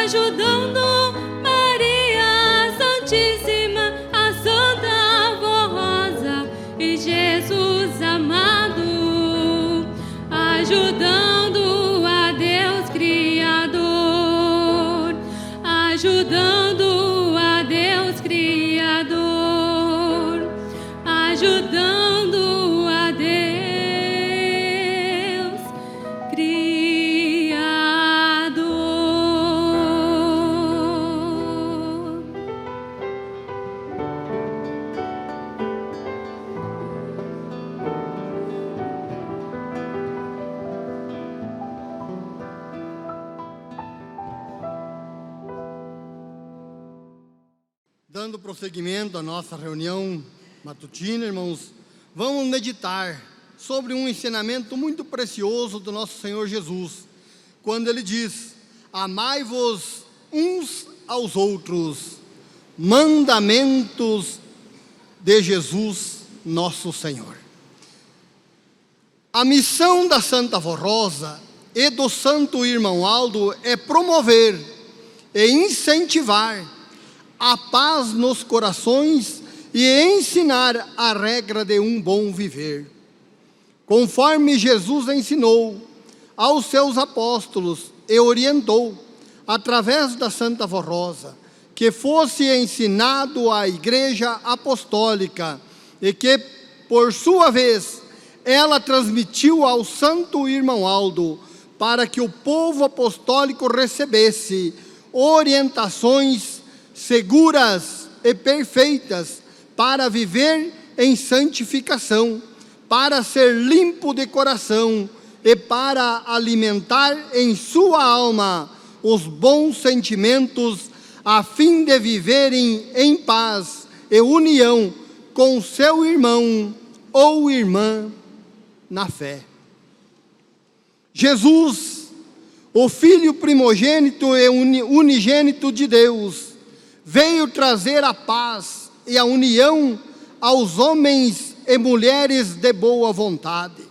ajudando Maria Santíssima, a Santa Avó Rosa e Jesus amado, ajudando a Deus Criador, ajudando a Deus Criador, ajudando a Deus Criador. Dando prosseguimento à nossa reunião matutina, irmãos, vamos meditar sobre um ensinamento muito precioso do nosso Senhor Jesus, quando Ele diz: amai-vos uns aos outros, mandamentos de Jesus, nosso Senhor. A missão da Santa Avó Rosa e do Santo Irmão Aldo é promover e incentivar a paz nos corações e ensinar a regra de um bom viver. Conforme Jesus ensinou aos seus apóstolos e orientou, através da Santa Avó Rosa, que fosse ensinado à Igreja Apostólica e que, por sua vez, ela transmitiu ao Santo Irmão Aldo, para que o povo apostólico recebesse orientações seguras e perfeitas para viver em santificação, para ser limpo de coração e para alimentar em sua alma os bons sentimentos, a fim de viverem em paz e união com seu irmão ou irmã na fé. Jesus, o Filho primogênito e unigênito de Deus, veio trazer a paz e a união aos homens e mulheres de boa vontade,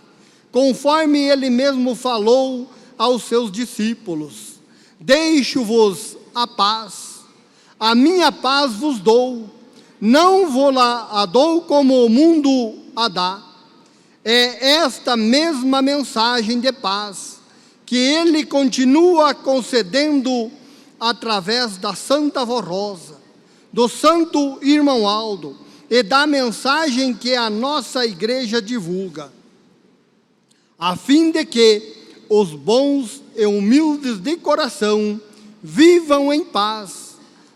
conforme Ele mesmo falou aos seus discípulos: deixo-vos a paz, a minha paz vos dou, não vou-la a dou como o mundo a dá. É esta mesma mensagem de paz que Ele continua concedendo através da Santa Avó Rosa, do Santo Irmão Aldo e da mensagem que a nossa Igreja divulga, a fim de que os bons e humildes de coração vivam em paz,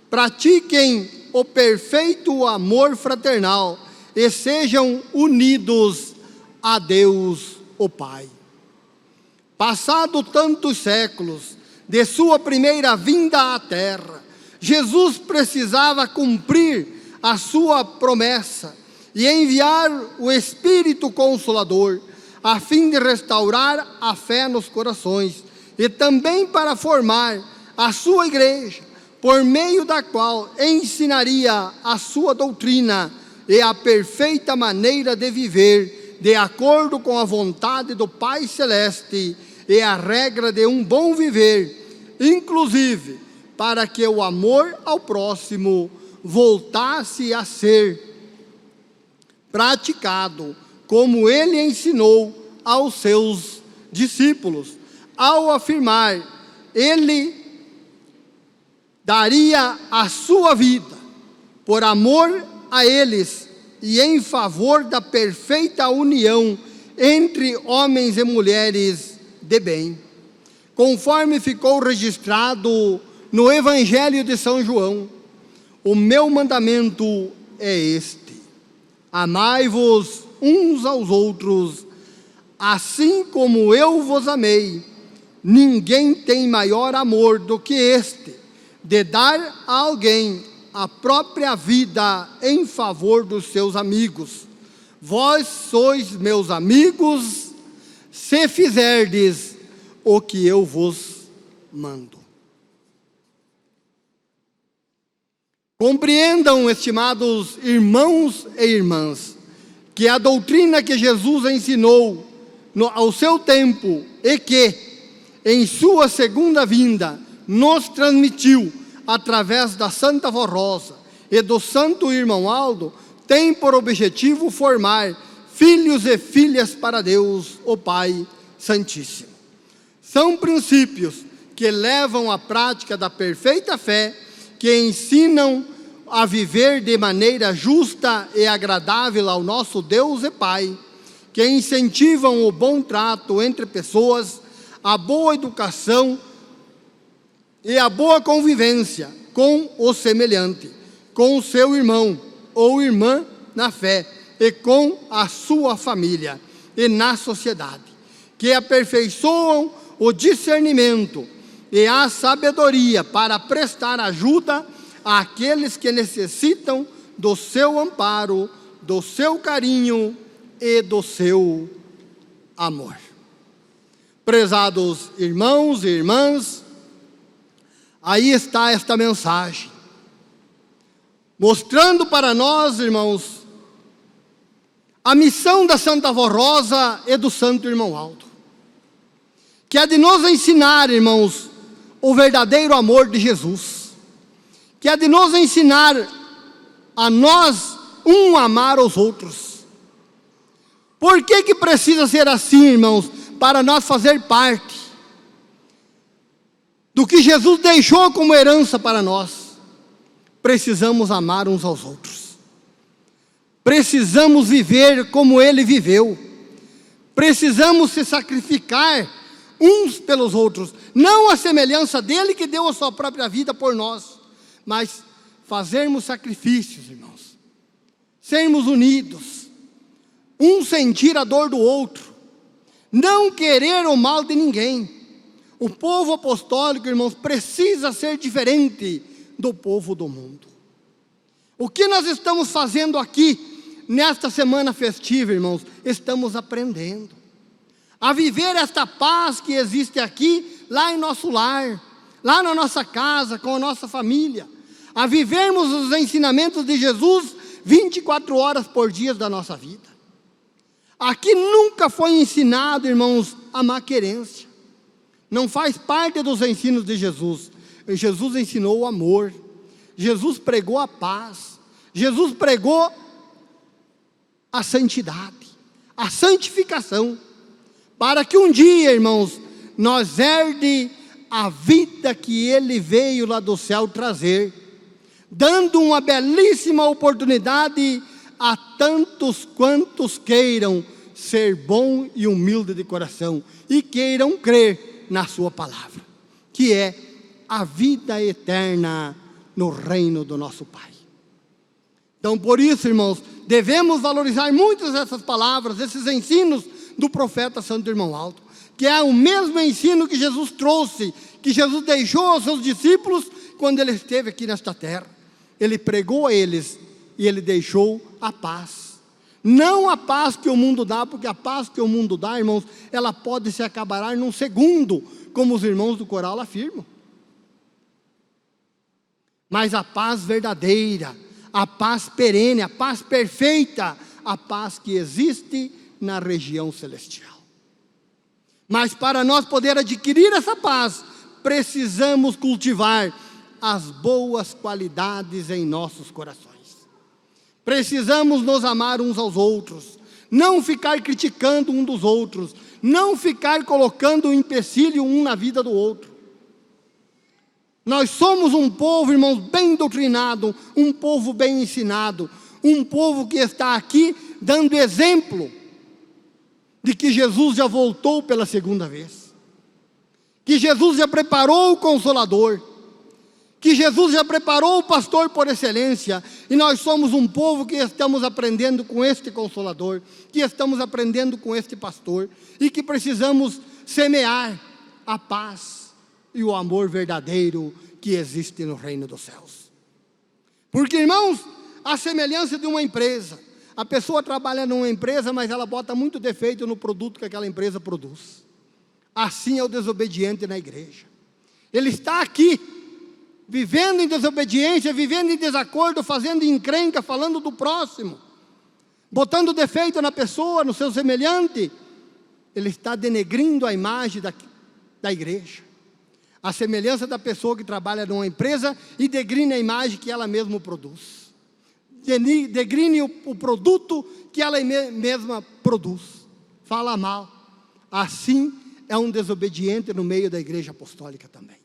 pratiquem o perfeito amor fraternal e sejam unidos a Deus, o Pai. Passado tantos séculos de sua primeira vinda à terra, Jesus precisava cumprir a sua promessa e enviar o Espírito Consolador, a fim de restaurar a fé nos corações e também para formar a sua igreja, por meio da qual ensinaria a sua doutrina e a perfeita maneira de viver, de acordo com a vontade do Pai Celeste e a regra de um bom viver, inclusive para que o amor ao próximo voltasse a ser praticado, como Ele ensinou aos seus discípulos, ao afirmar: Ele daria a sua vida por amor a eles e em favor da perfeita união entre homens e mulheres de bem, conforme ficou registrado no Evangelho de São João. O meu mandamento é este: amai-vos uns aos outros, assim como eu vos amei. Ninguém tem maior amor do que este, de dar a alguém a própria vida em favor dos seus amigos. Vós sois meus amigos, se fizerdes o que eu vos mando. Compreendam, estimados irmãos e irmãs, que a doutrina que Jesus ensinou ao seu tempo e que, em sua segunda vinda, nos transmitiu através da Santa Vó Rosa e do Santo Irmão Aldo tem por objetivo formar filhos e filhas para Deus, o Pai Santíssimo. São princípios que levam à prática da perfeita fé, que ensinam a viver de maneira justa e agradável ao nosso Deus e Pai, que incentivam o bom trato entre pessoas, a boa educação e a boa convivência com o semelhante, com o seu irmão ou irmã na fé e com a sua família e na sociedade, que aperfeiçoam o discernimento e a sabedoria para prestar ajuda àqueles que necessitam do seu amparo, do seu carinho e do seu amor. Prezados irmãos e irmãs, aí está esta mensagem, mostrando para nós, irmãos, a missão da Santa Vó Rosa e do Santo Irmão Aldo, que é de nos ensinar, irmãos, o verdadeiro amor de Jesus, que é de nos ensinar a nós amar os outros. Por que precisa ser assim, irmãos? Para nós fazer parte do que Jesus deixou como herança para nós, precisamos amar uns aos outros. Precisamos viver como Ele viveu. Precisamos se sacrificar uns pelos outros, não a semelhança dele que deu a sua própria vida por nós, mas fazermos sacrifícios, irmãos, sermos unidos, um sentir a dor do outro, não querer o mal de ninguém. O povo apostólico, irmãos, precisa ser diferente do povo do mundo. O que nós estamos fazendo aqui, nesta semana festiva, irmãos? Estamos aprendendo a viver esta paz que existe aqui, lá em nosso lar, lá na nossa casa, com a nossa família, a vivermos os ensinamentos de Jesus 24 horas por dia da nossa vida. Aqui nunca foi ensinado, irmãos, a malquerência. Não faz parte dos ensinos de Jesus. Jesus ensinou o amor. Jesus pregou a paz. Jesus pregou a santidade, a santificação, para que um dia, irmãos, nós herde a vida que Ele veio lá do céu trazer, dando uma belíssima oportunidade a tantos quantos queiram ser bom e humilde de coração e queiram crer na sua palavra, que é a vida eterna no reino do nosso Pai. Então, por isso, irmãos, devemos valorizar muitas dessas palavras, esses ensinos do profeta Santo Irmão Aldo, que é o mesmo ensino que Jesus trouxe, que Jesus deixou aos seus discípulos quando Ele esteve aqui nesta terra. Ele pregou a eles e Ele deixou a paz. Não a paz que o mundo dá, porque a paz que o mundo dá, irmãos, ela pode se acabar num segundo, como os irmãos do coral afirmam. Mas a paz verdadeira, a paz perene, a paz perfeita, a paz que existe na região celestial. Mas para nós poder adquirir essa paz, precisamos cultivar as boas qualidades em nossos corações. Precisamos nos amar uns aos outros, não ficar criticando um dos outros, não ficar colocando um empecilho um na vida do outro. Nós somos um povo, irmãos, bem doutrinado, um povo bem ensinado, um povo que está aqui dando exemplo de que Jesus já voltou pela segunda vez, que Jesus já preparou o Consolador, que Jesus já preparou o pastor por excelência, e nós somos um povo que estamos aprendendo com este Consolador, que estamos aprendendo com este pastor, e que precisamos semear a paz e o amor verdadeiro que existe no reino dos céus. Porque, irmãos, a semelhança de uma empresa, a pessoa trabalha numa empresa, mas ela bota muito defeito no produto que aquela empresa produz. Assim é o desobediente na igreja. Ele está aqui, vivendo em desobediência, vivendo em desacordo, fazendo encrenca, falando do próximo, botando defeito na pessoa, no seu semelhante. Ele está denegrindo a imagem da igreja. A semelhança da pessoa que trabalha numa empresa e degrine a imagem que ela mesma produz. Degrine o produto que ela mesma produz. Fala mal. Assim é um desobediente no meio da igreja apostólica também.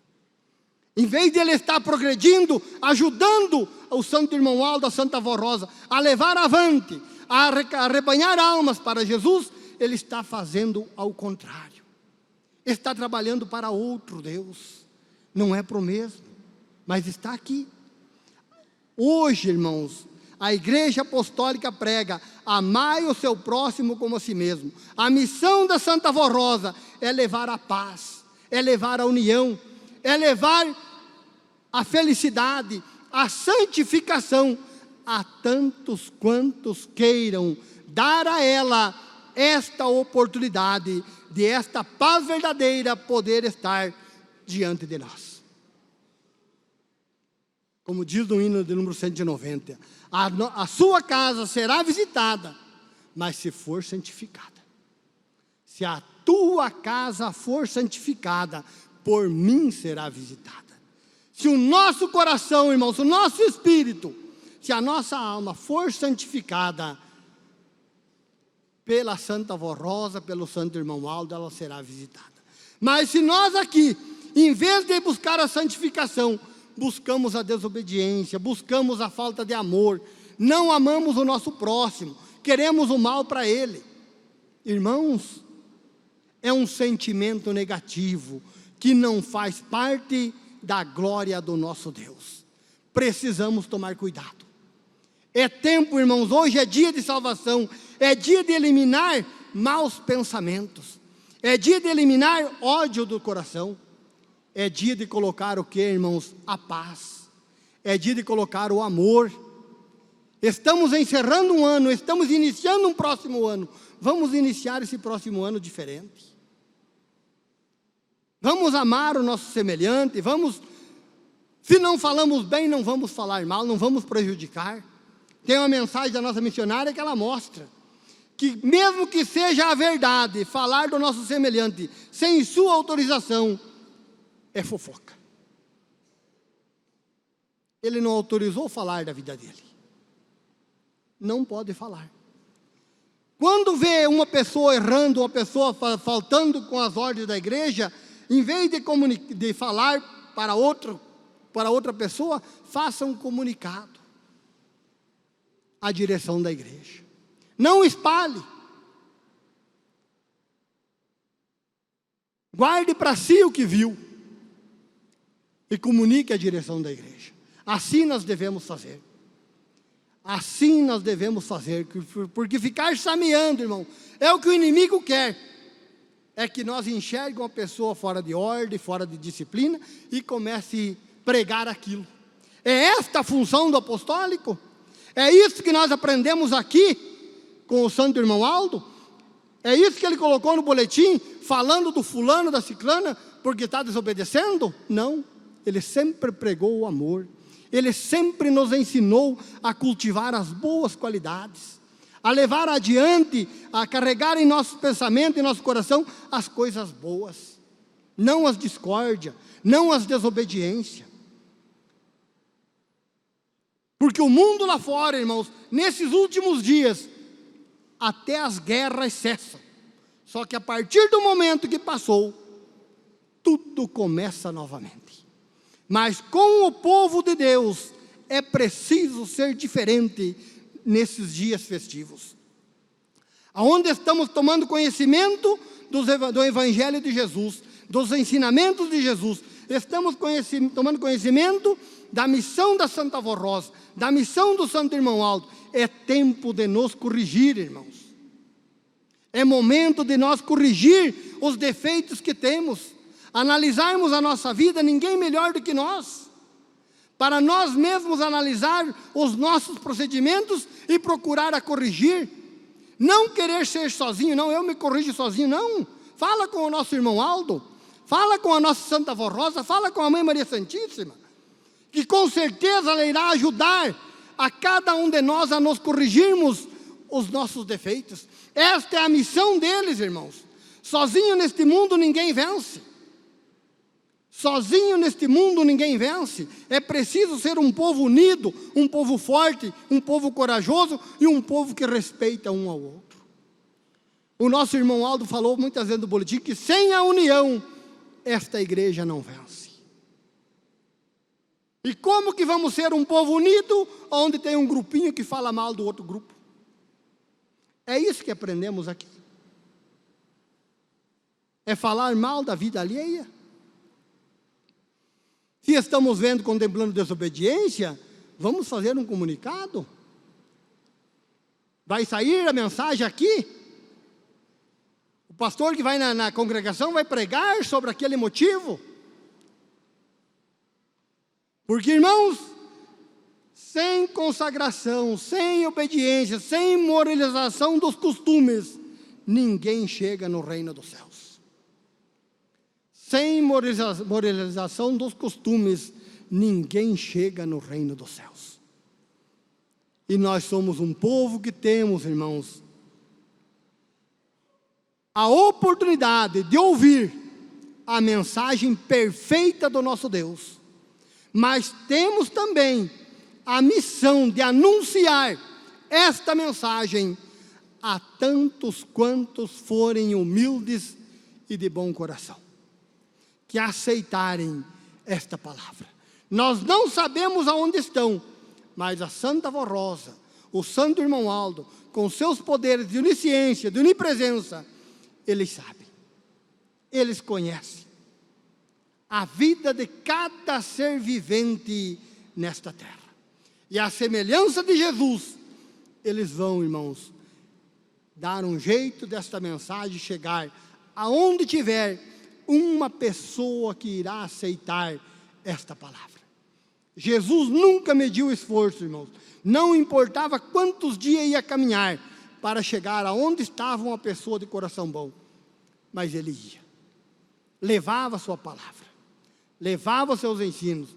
Em vez de ele estar progredindo, ajudando o santo irmão Aldo, a santa avó Rosa, a levar avante, a arrebanhar almas para Jesus, ele está fazendo ao contrário. Está trabalhando para outro Deus. Não é para o mesmo, mas está aqui. Hoje, irmãos, a igreja apostólica prega: amai o seu próximo como a si mesmo. A missão da santa avó Rosa é levar a paz, é levar a união, é levar a felicidade, a santificação a tantos quantos queiram dar a ela esta oportunidade de esta paz verdadeira poder estar diante de nós. Como diz no hino de número 190, a sua casa será visitada, mas se for santificada. Se a tua casa for santificada, por mim será visitada. Se o nosso coração, irmãos, o nosso espírito, se a nossa alma for santificada pela santa avó Rosa, pelo santo irmão Aldo, ela será visitada. Mas se nós aqui, em vez de buscar a santificação, buscamos a desobediência, buscamos a falta de amor, não amamos o nosso próximo, queremos o mal para ele, irmãos, é um sentimento negativo, que não faz parte da glória do nosso Deus. Precisamos tomar cuidado. É tempo, irmãos, hoje é dia de salvação, é dia de eliminar maus pensamentos, é dia de eliminar ódio do coração, é dia de colocar o que, irmãos? A paz, é dia de colocar o amor. Estamos encerrando um ano, estamos iniciando um próximo ano, vamos iniciar esse próximo ano diferente. Vamos amar o nosso semelhante, vamos, se não falamos bem, não vamos falar mal, não vamos prejudicar. Tem uma mensagem da nossa missionária que ela mostra que mesmo que seja a verdade, falar do nosso semelhante sem sua autorização, é fofoca. Ele não autorizou falar da vida dele. Não pode falar. Quando vê uma pessoa errando, uma pessoa faltando com as ordens da igreja, em vez de falar para outra pessoa, faça um comunicado à direção da igreja. Não espalhe. Guarde para si o que viu e comunique à direção da igreja. Assim nós devemos fazer. Assim nós devemos fazer, porque ficar chameando, irmão, é o que o inimigo quer. É que nós enxerguemos uma pessoa fora de ordem, fora de disciplina, e comece a pregar aquilo. É esta a função do apostólico? É isso que nós aprendemos aqui com o santo irmão Aldo? É isso que ele colocou no boletim, falando do fulano, da ciclana, porque está desobedecendo? Não, ele sempre pregou o amor. Ele sempre nos ensinou a cultivar as boas qualidades, a levar adiante, a carregar em nosso pensamento, em nosso coração, as coisas boas, não as discórdias, não as desobediências. Porque o mundo lá fora, irmãos, nesses últimos dias, até as guerras cessam. Só que a partir do momento que passou, tudo começa novamente. Mas com o povo de Deus, é preciso ser diferente nesses dias festivos, aonde estamos tomando conhecimento do Evangelho de Jesus, dos ensinamentos de Jesus, estamos tomando conhecimento da missão da Santa Avó Rosa, da missão do Santo Irmão Aldo. É tempo de nos corrigir, irmãos. É momento de nós corrigir os defeitos que temos, analisarmos a nossa vida, ninguém melhor do que nós, para nós mesmos analisar os nossos procedimentos e procurar a corrigir. Não querer ser sozinho, não, eu me corrijo sozinho, não. Fala com o nosso irmão Aldo, fala com a nossa Santa Avó Rosa, fala com a Mãe Maria Santíssima, que com certeza ela irá ajudar a cada um de nós a nos corrigirmos os nossos defeitos. Esta é a missão deles, irmãos. Sozinho neste mundo ninguém vence. Sozinho neste mundo ninguém vence. É preciso ser um povo unido, um povo forte, um povo corajoso e um povo que respeita um ao outro. O nosso irmão Aldo falou muitas vezes no boletim que sem a união, esta igreja não vence. E como que vamos ser um povo unido, onde tem um grupinho que fala mal do outro grupo? É isso que aprendemos aqui. É falar mal da vida alheia. Se estamos vendo, contemplando desobediência, vamos fazer um comunicado. Vai sair a mensagem aqui. O pastor que vai na congregação vai pregar sobre aquele motivo. Porque, irmãos, sem consagração, sem obediência, sem moralização dos costumes, ninguém chega no reino dos céus. Sem moralização dos costumes, ninguém chega no reino dos céus. E nós somos um povo que temos, irmãos, a oportunidade de ouvir a mensagem perfeita do nosso Deus. Mas temos também a missão de anunciar esta mensagem a tantos quantos forem humildes e de bom coração, que aceitarem esta palavra. Nós não sabemos aonde estão, mas a Santa Vó Rosa, o Santo Irmão Aldo, com seus poderes de onisciência, de onipresença, eles sabem, eles conhecem a vida de cada ser vivente nesta terra. E a semelhança de Jesus, eles vão, irmãos, dar um jeito desta mensagem chegar aonde tiver uma pessoa que irá aceitar esta palavra. Jesus nunca mediu esforço, irmãos. Não importava quantos dias ia caminhar para chegar aonde estava uma pessoa de coração bom. Mas ele ia. Levava a sua palavra. Levava os seus ensinos.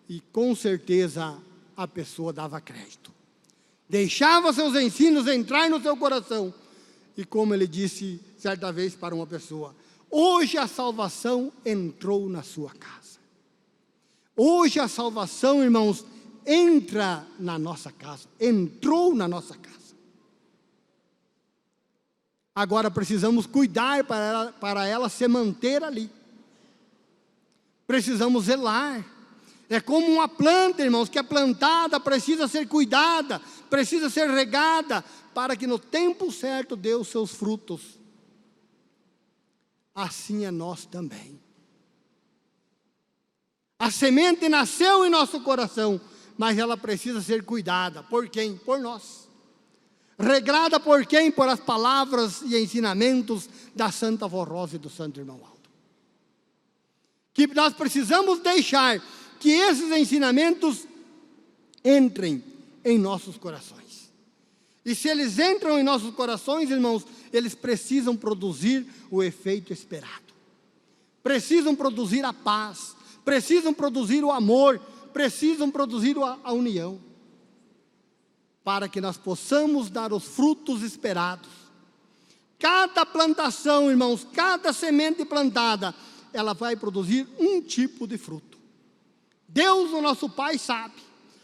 E com certeza a pessoa dava crédito. Deixava seus ensinos entrar no seu coração. E como ele disse certa vez para uma pessoa: hoje a salvação entrou na sua casa. Hoje a salvação, irmãos, entra na nossa casa. Entrou na nossa casa. Agora precisamos cuidar para ela se manter ali. Precisamos zelar. É como uma planta, irmãos, que é plantada, precisa ser cuidada, precisa ser regada, para que no tempo certo dê os seus frutos. Assim é nós também. A semente nasceu em nosso coração, mas ela precisa ser cuidada. Por quem? Por nós. Regrada por quem? Por as palavras e ensinamentos da Santa Vó Rosa e do Santo Irmão Aldo. Que nós precisamos deixar que esses ensinamentos entrem em nossos corações. E se eles entram em nossos corações, irmãos, eles precisam produzir o efeito esperado. Precisam produzir a paz, precisam produzir o amor, precisam produzir a união. Para que nós possamos dar os frutos esperados. Cada plantação, irmãos, cada semente plantada, ela vai produzir um tipo de fruto. Deus, o nosso Pai, sabe.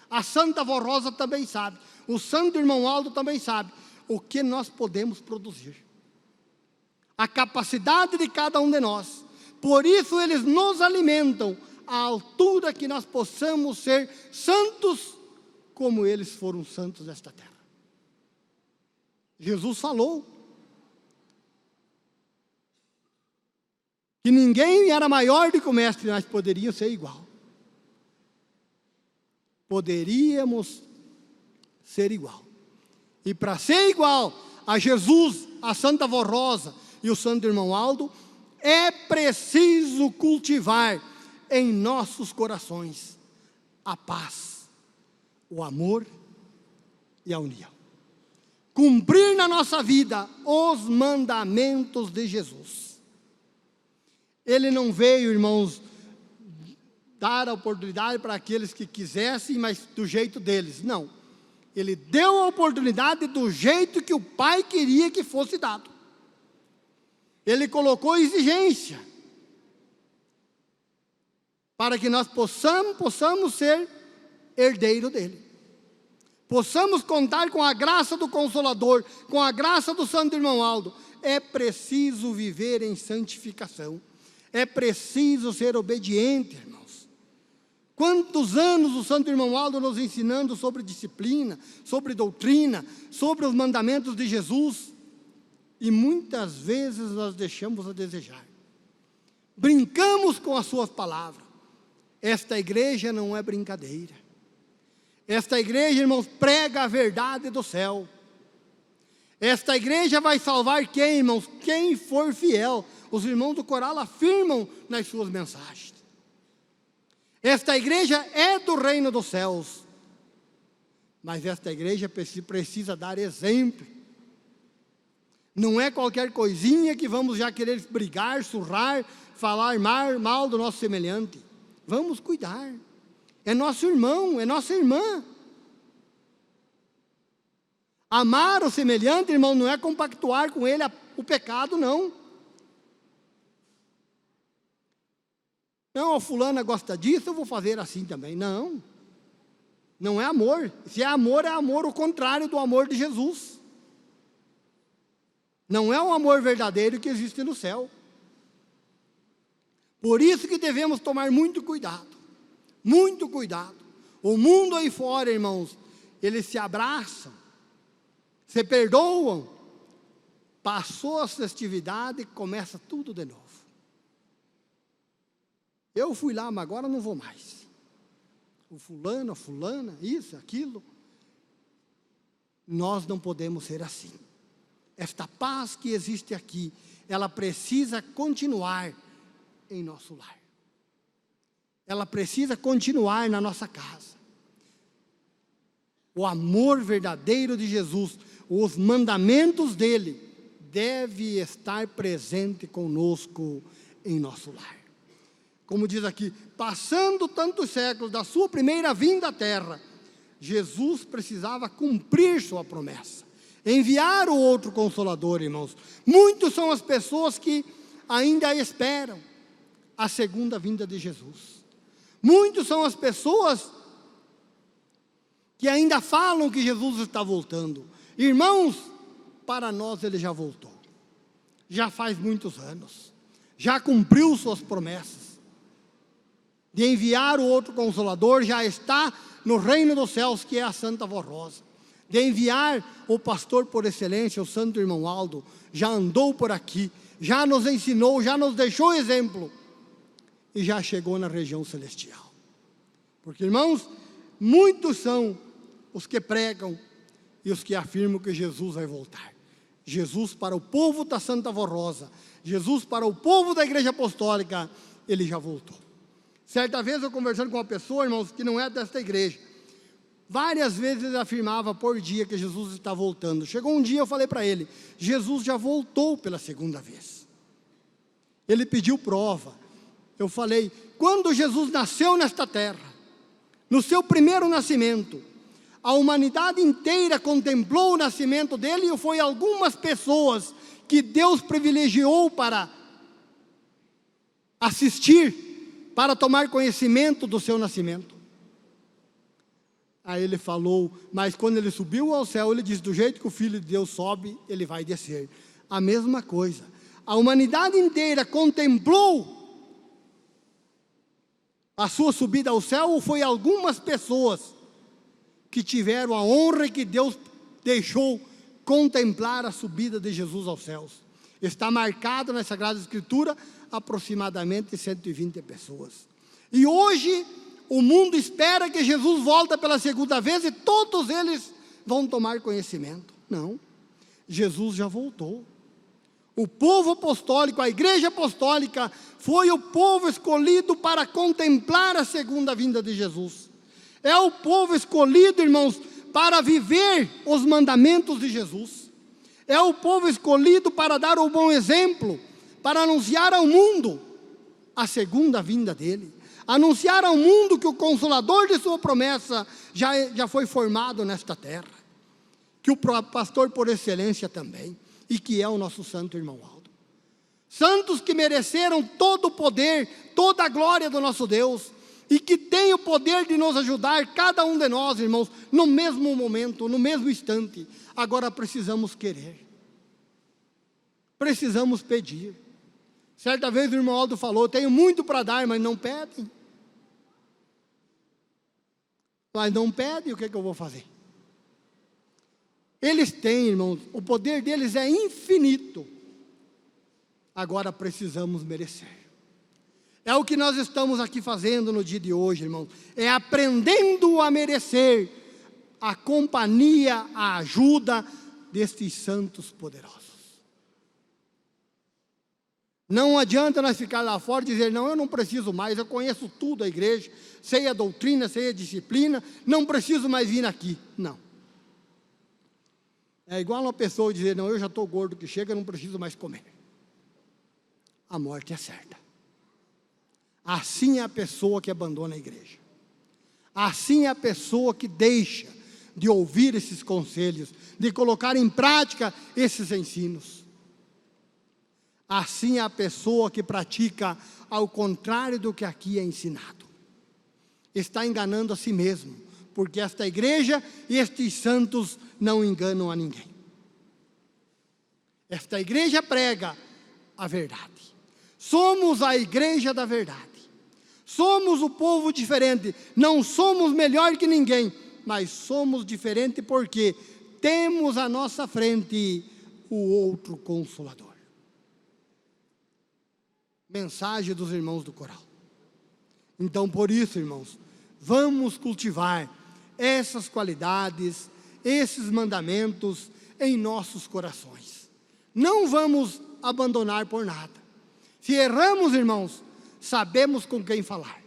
A Santa Vó Rosa também sabe. O Santo Irmão Aldo também sabe o que nós podemos produzir. A capacidade de cada um de nós. Por isso eles nos alimentam à altura que nós possamos ser santos como eles foram santos desta terra. Jesus falou que ninguém era maior do que o mestre, mas poderia ser igual. Poderíamos ser igual. E para ser igual a Jesus, a Santa Vó Rosa e o Santo Irmão Aldo, é preciso cultivar em nossos corações a paz, o amor e a união. Cumprir na nossa vida os mandamentos de Jesus. Ele não veio, irmãos, dar a oportunidade para aqueles que quisessem, mas do jeito deles. Não. Ele deu a oportunidade do jeito que o Pai queria que fosse dado. Ele colocou exigência. para que nós possamos ser herdeiro dele. Possamos contar com a graça do Consolador, com a graça do Santo Irmão Aldo. É preciso viver em santificação. É preciso ser obediente, irmãos. Quantos anos o Santo Irmão Aldo nos ensinando sobre disciplina, sobre doutrina, sobre os mandamentos de Jesus. E muitas vezes nós deixamos a desejar. Brincamos com as suas palavras. Esta igreja não é brincadeira. Esta igreja, irmãos, prega a verdade do céu. Esta igreja vai salvar quem, irmãos? Quem for fiel. Os irmãos do coral afirmam nas suas mensagens. Esta igreja é do reino dos céus. Mas esta igreja precisa dar exemplo. Não é qualquer coisinha que vamos já querer brigar, surrar, falar mal do nosso semelhante. Vamos cuidar. É nosso irmão, é nossa irmã. Amar o semelhante, irmão, não é compactuar com ele o pecado, não. Não, a fulana gosta disso, eu vou fazer assim também. Não. Não é amor. Se é amor o contrário do amor de Jesus. Não é o amor verdadeiro que existe no céu. Por isso que devemos tomar muito cuidado. Muito cuidado. O mundo aí fora, irmãos, eles se abraçam, se perdoam. Passou a festividade e começa tudo de novo. Eu fui lá, mas agora não vou mais. O fulano, a fulana, isso, aquilo. Nós não podemos ser assim. Esta paz que existe aqui, ela precisa continuar em nosso lar. Ela precisa continuar na nossa casa. O amor verdadeiro de Jesus, os mandamentos dele, deve estar presente conosco em nosso lar. Como diz aqui, passando tantos séculos da sua primeira vinda à terra, Jesus precisava cumprir sua promessa, enviar o outro Consolador, irmãos. Muitos são as pessoas que ainda esperam a segunda vinda de Jesus. Muitos são as pessoas que ainda falam que Jesus está voltando. Irmãos, para nós ele já voltou. Já faz muitos anos. Já cumpriu suas promessas. De enviar o outro Consolador, já está no reino dos céus, que é a Santa Vó Rosa. De enviar o pastor por excelência, o Santo Irmão Aldo, já andou por aqui, já nos ensinou, já nos deixou exemplo. E já chegou na região celestial. Porque, irmãos, muitos são os que pregam e os que afirmam que Jesus vai voltar. Jesus para o povo da Santa Vó Rosa, Jesus para o povo da Igreja Apostólica, ele já voltou. Certa vez eu conversando com uma pessoa, irmãos, que não é desta igreja, várias vezes ele afirmava por dia que Jesus está voltando. Chegou um dia, eu falei para ele, Jesus já voltou pela segunda vez. Ele pediu prova. Eu falei, quando Jesus nasceu nesta terra, no seu primeiro nascimento, a humanidade inteira contemplou o nascimento dele e foi algumas pessoas que Deus privilegiou para assistir, para tomar conhecimento do seu nascimento. Aí ele falou, mas quando ele subiu ao céu, ele disse, do jeito que o Filho de Deus sobe, ele vai descer. A mesma coisa. A humanidade inteira contemplou a sua subida ao céu, ou foi algumas pessoas que tiveram a honra que Deus deixou contemplar a subida de Jesus aos céus? Está marcado na Sagrada Escritura aproximadamente 120 pessoas. E hoje o mundo espera que Jesus volte pela segunda vez e todos eles vão tomar conhecimento. Não, Jesus já voltou. O povo apostólico, a igreja apostólica, foi o povo escolhido para contemplar a segunda vinda de Jesus. É o povo escolhido, irmãos, para viver os mandamentos de Jesus. É o povo escolhido para dar o bom exemplo, para anunciar ao mundo a segunda vinda dele. Anunciar ao mundo que o Consolador de sua promessa já foi formado nesta terra. Que o pastor por excelência também. E que é o nosso Santo Irmão Aldo. santos que mereceram todo o poder, toda a glória do nosso Deus, e que tem o poder de nos ajudar, cada um de nós, irmãos, no mesmo momento, no mesmo instante. Agora precisamos querer, precisamos pedir. Certa vez o irmão Aldo falou: tenho muito para dar, mas não pedem. Mas não pedem, o que eu vou fazer? Eles têm, irmãos, o poder deles é infinito. Agora precisamos merecer. É o que nós estamos aqui fazendo no dia de hoje, irmãos. É aprendendo a merecer a companhia, a ajuda destes santos poderosos. Não adianta nós ficar lá fora e dizer: não, eu não preciso mais, eu conheço tudo a igreja, sei a doutrina, sei a disciplina, não preciso mais vir aqui. Não. É igual uma pessoa dizer: não, eu já estou gordo que chega, eu não preciso mais comer. A morte é certa. Assim é a pessoa que abandona a igreja. Assim é a pessoa que deixa de ouvir esses conselhos, de colocar em prática esses ensinos. Assim é a pessoa que pratica ao contrário do que aqui é ensinado. Está enganando a si mesmo, porque esta igreja e estes santos não enganam a ninguém. Esta igreja prega a verdade. Somos a igreja da verdade. Somos o povo diferente. Não somos melhor que ninguém, mas somos diferente porque temos à nossa frente o outro Consolador. Mensagem dos irmãos do coral. Então, por isso, irmãos, vamos cultivar essas qualidades, esses mandamentos em nossos corações. Não vamos abandonar por nada. Se erramos, irmãos, sabemos com quem falar.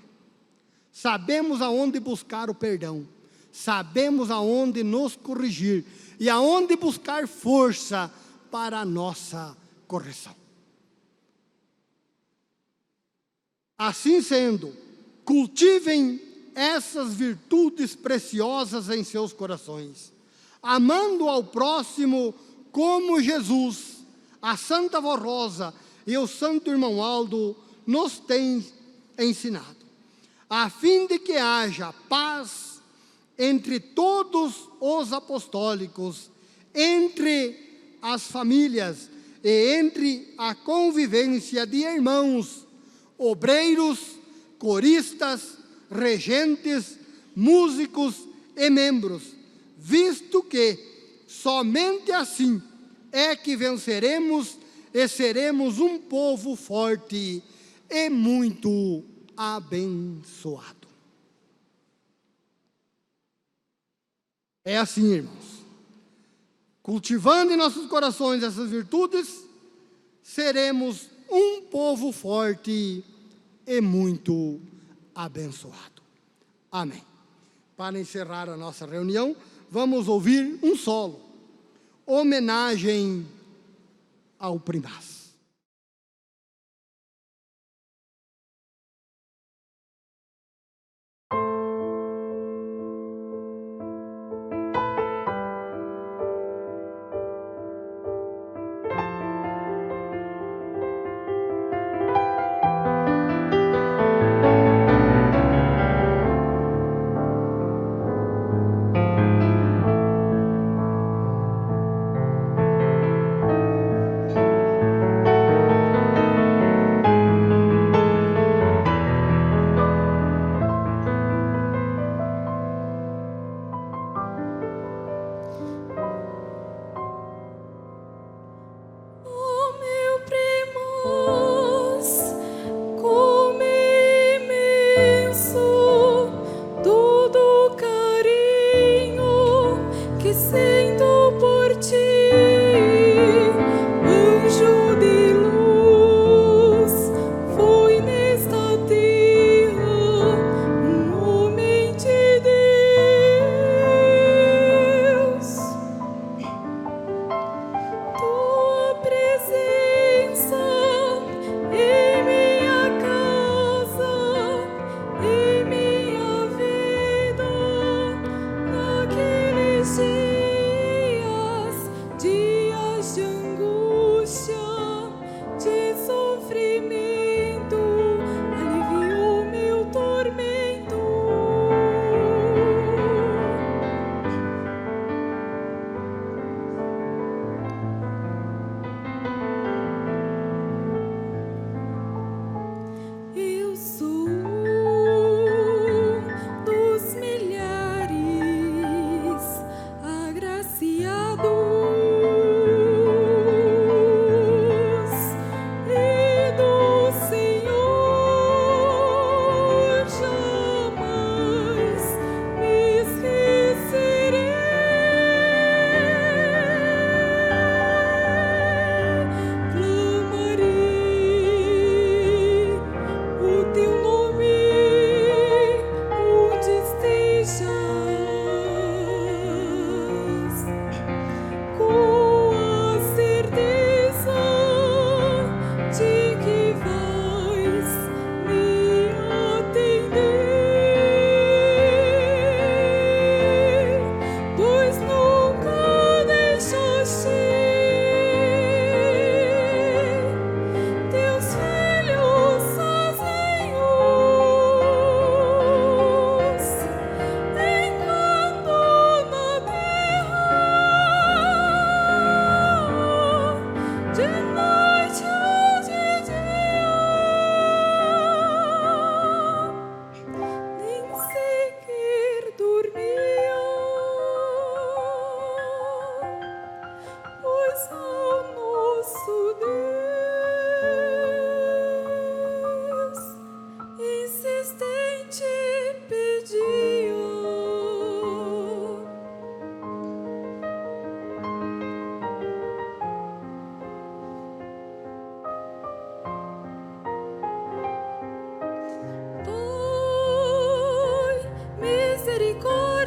Sabemos aonde buscar o perdão. Sabemos aonde nos corrigir e aonde buscar força para a nossa correção. Assim sendo, cultivem essas virtudes preciosas em seus corações, amando ao próximo como Jesus, a Santa Vó Rosa e o Santo Irmão Aldo nos têm ensinado, a fim de que haja paz entre todos os apostólicos, entre as famílias e entre a convivência de irmãos, obreiros, coristas, regentes, músicos e membros, visto que somente assim é que venceremos e seremos um povo forte e muito abençoado. É assim, irmãos. Cultivando em nossos corações essas virtudes, seremos um povo forte e muito abençoado. Amém. Para encerrar a nossa reunião, vamos ouvir um solo. Homenagem ao Primaz.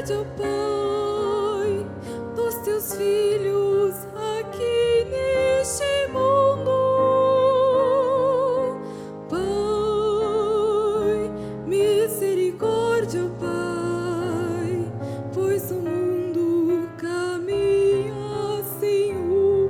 misericórdia, ó Pai, dos teus filhos aqui neste mundo. Pai, misericórdia, ó Pai, pois o mundo caminha sem rumo.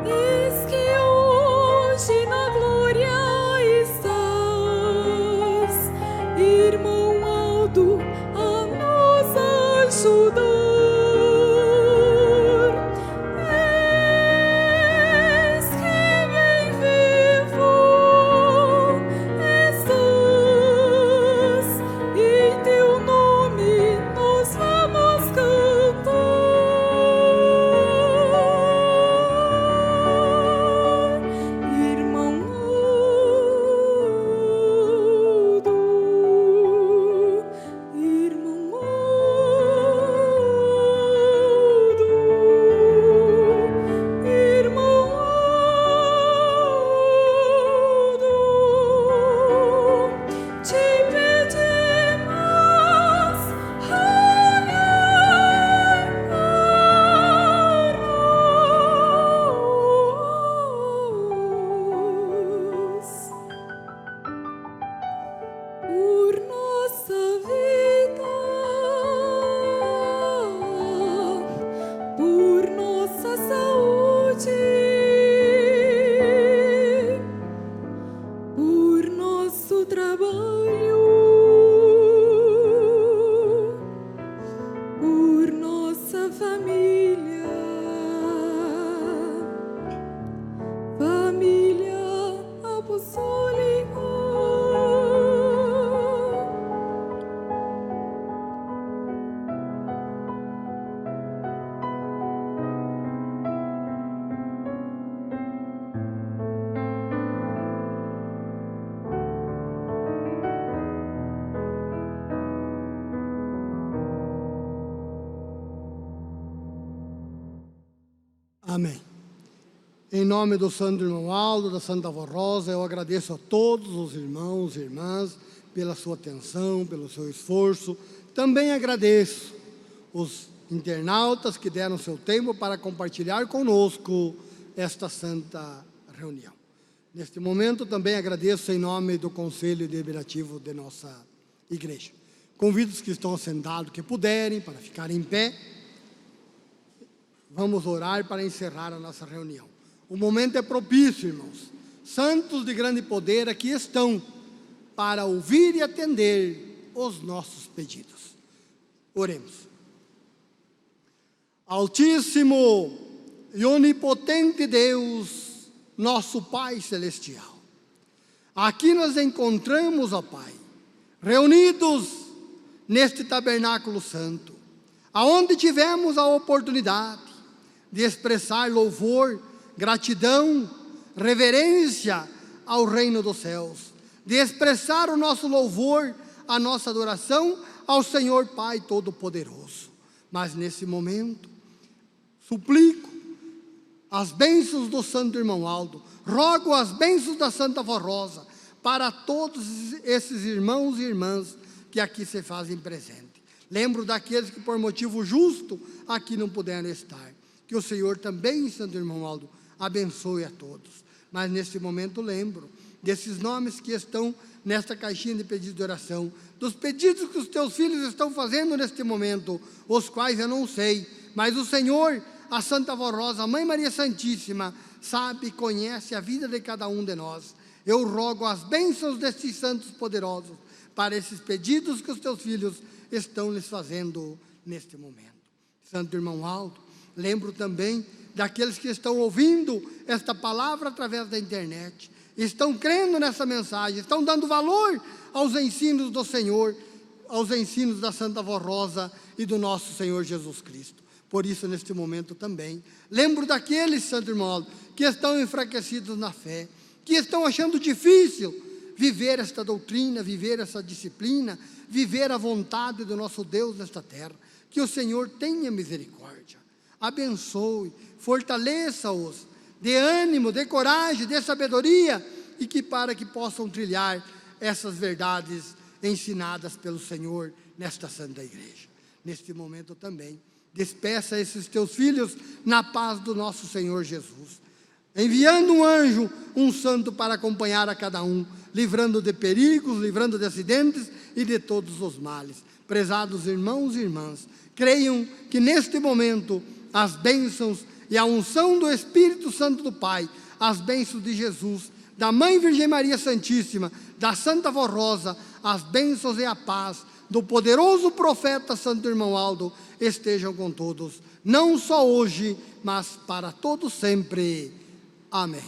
Eis que hoje na glória estás, irmão Aldo, a nos ajudar. Eis que bem vivo estás, e em teu nome nós vamos cantar. Irmão Aldo, irmão Aldo, irmão Aldo, te pedimos, olhai por nossa vida, por nossa saúde, por nosso trabalho, por nossa família, família apostólica. Amém. Em nome do Santo Irmão Aldo, da Santa Avó Rosa, eu agradeço a todos os irmãos e irmãs pela sua atenção, pelo seu esforço. Também agradeço os internautas que deram seu tempo para compartilhar conosco esta santa reunião. Neste momento também agradeço em nome do Conselho Deliberativo de nossa igreja. Convido os que estão sentados, que puderem, para ficarem em pé. Vamos orar para encerrar a nossa reunião. O momento é propício, irmãos. Santos de grande poder aqui estão para ouvir e atender os nossos pedidos. Oremos. Altíssimo e onipotente Deus, nosso Pai Celestial, aqui nos encontramos, ó Pai, reunidos neste tabernáculo santo, aonde tivemos a oportunidade de expressar louvor, gratidão, reverência ao reino dos céus, de expressar o nosso louvor, a nossa adoração ao Senhor Pai Todo-Poderoso. Mas nesse momento, suplico as bênçãos do Santo Irmão Aldo, rogo as bênçãos da Santa Avó Rosa, para todos esses irmãos e irmãs que aqui se fazem presente. Lembro daqueles que por motivo justo aqui não puderam estar. Que o Senhor também, Santo Irmão Aldo, abençoe a todos. Mas nesse momento lembro desses nomes que estão nesta caixinha de pedido de oração, dos pedidos que os teus filhos estão fazendo neste momento, os quais eu não sei, mas o Senhor, a Santa Avó Rosa, a Mãe Maria Santíssima, sabe e conhece a vida de cada um de nós. Eu rogo as bênçãos destes santos poderosos para esses pedidos que os teus filhos estão lhes fazendo neste momento. Santo Irmão Aldo, lembro também daqueles que estão ouvindo esta palavra através da internet, estão crendo nessa mensagem, estão dando valor aos ensinos do Senhor, aos ensinos da Santa Vó Rosa e do nosso Senhor Jesus Cristo. Por isso, neste momento também, lembro daqueles, Santo Irmão Aldo, que estão enfraquecidos na fé, que estão achando difícil viver esta doutrina, viver essa disciplina, viver a vontade do nosso Deus nesta terra. Que o Senhor tenha misericórdia, abençoe, fortaleça-os, dê ânimo, dê coragem, dê sabedoria, e que para que possam trilhar essas verdades ensinadas pelo Senhor nesta Santa Igreja. Neste momento também, despeça esses teus filhos na paz do nosso Senhor Jesus, enviando um anjo, um santo para acompanhar a cada um, livrando de perigos, livrando de acidentes e de todos os males. Prezados irmãos e irmãs, creiam que neste momento as bênçãos e a unção do Espírito Santo do Pai, as bênçãos de Jesus, da Mãe Virgem Maria Santíssima, da Santa Vó Rosa, as bênçãos e a paz do poderoso profeta Santo Irmão Aldo estejam com todos, não só hoje, mas para todos sempre. Amém.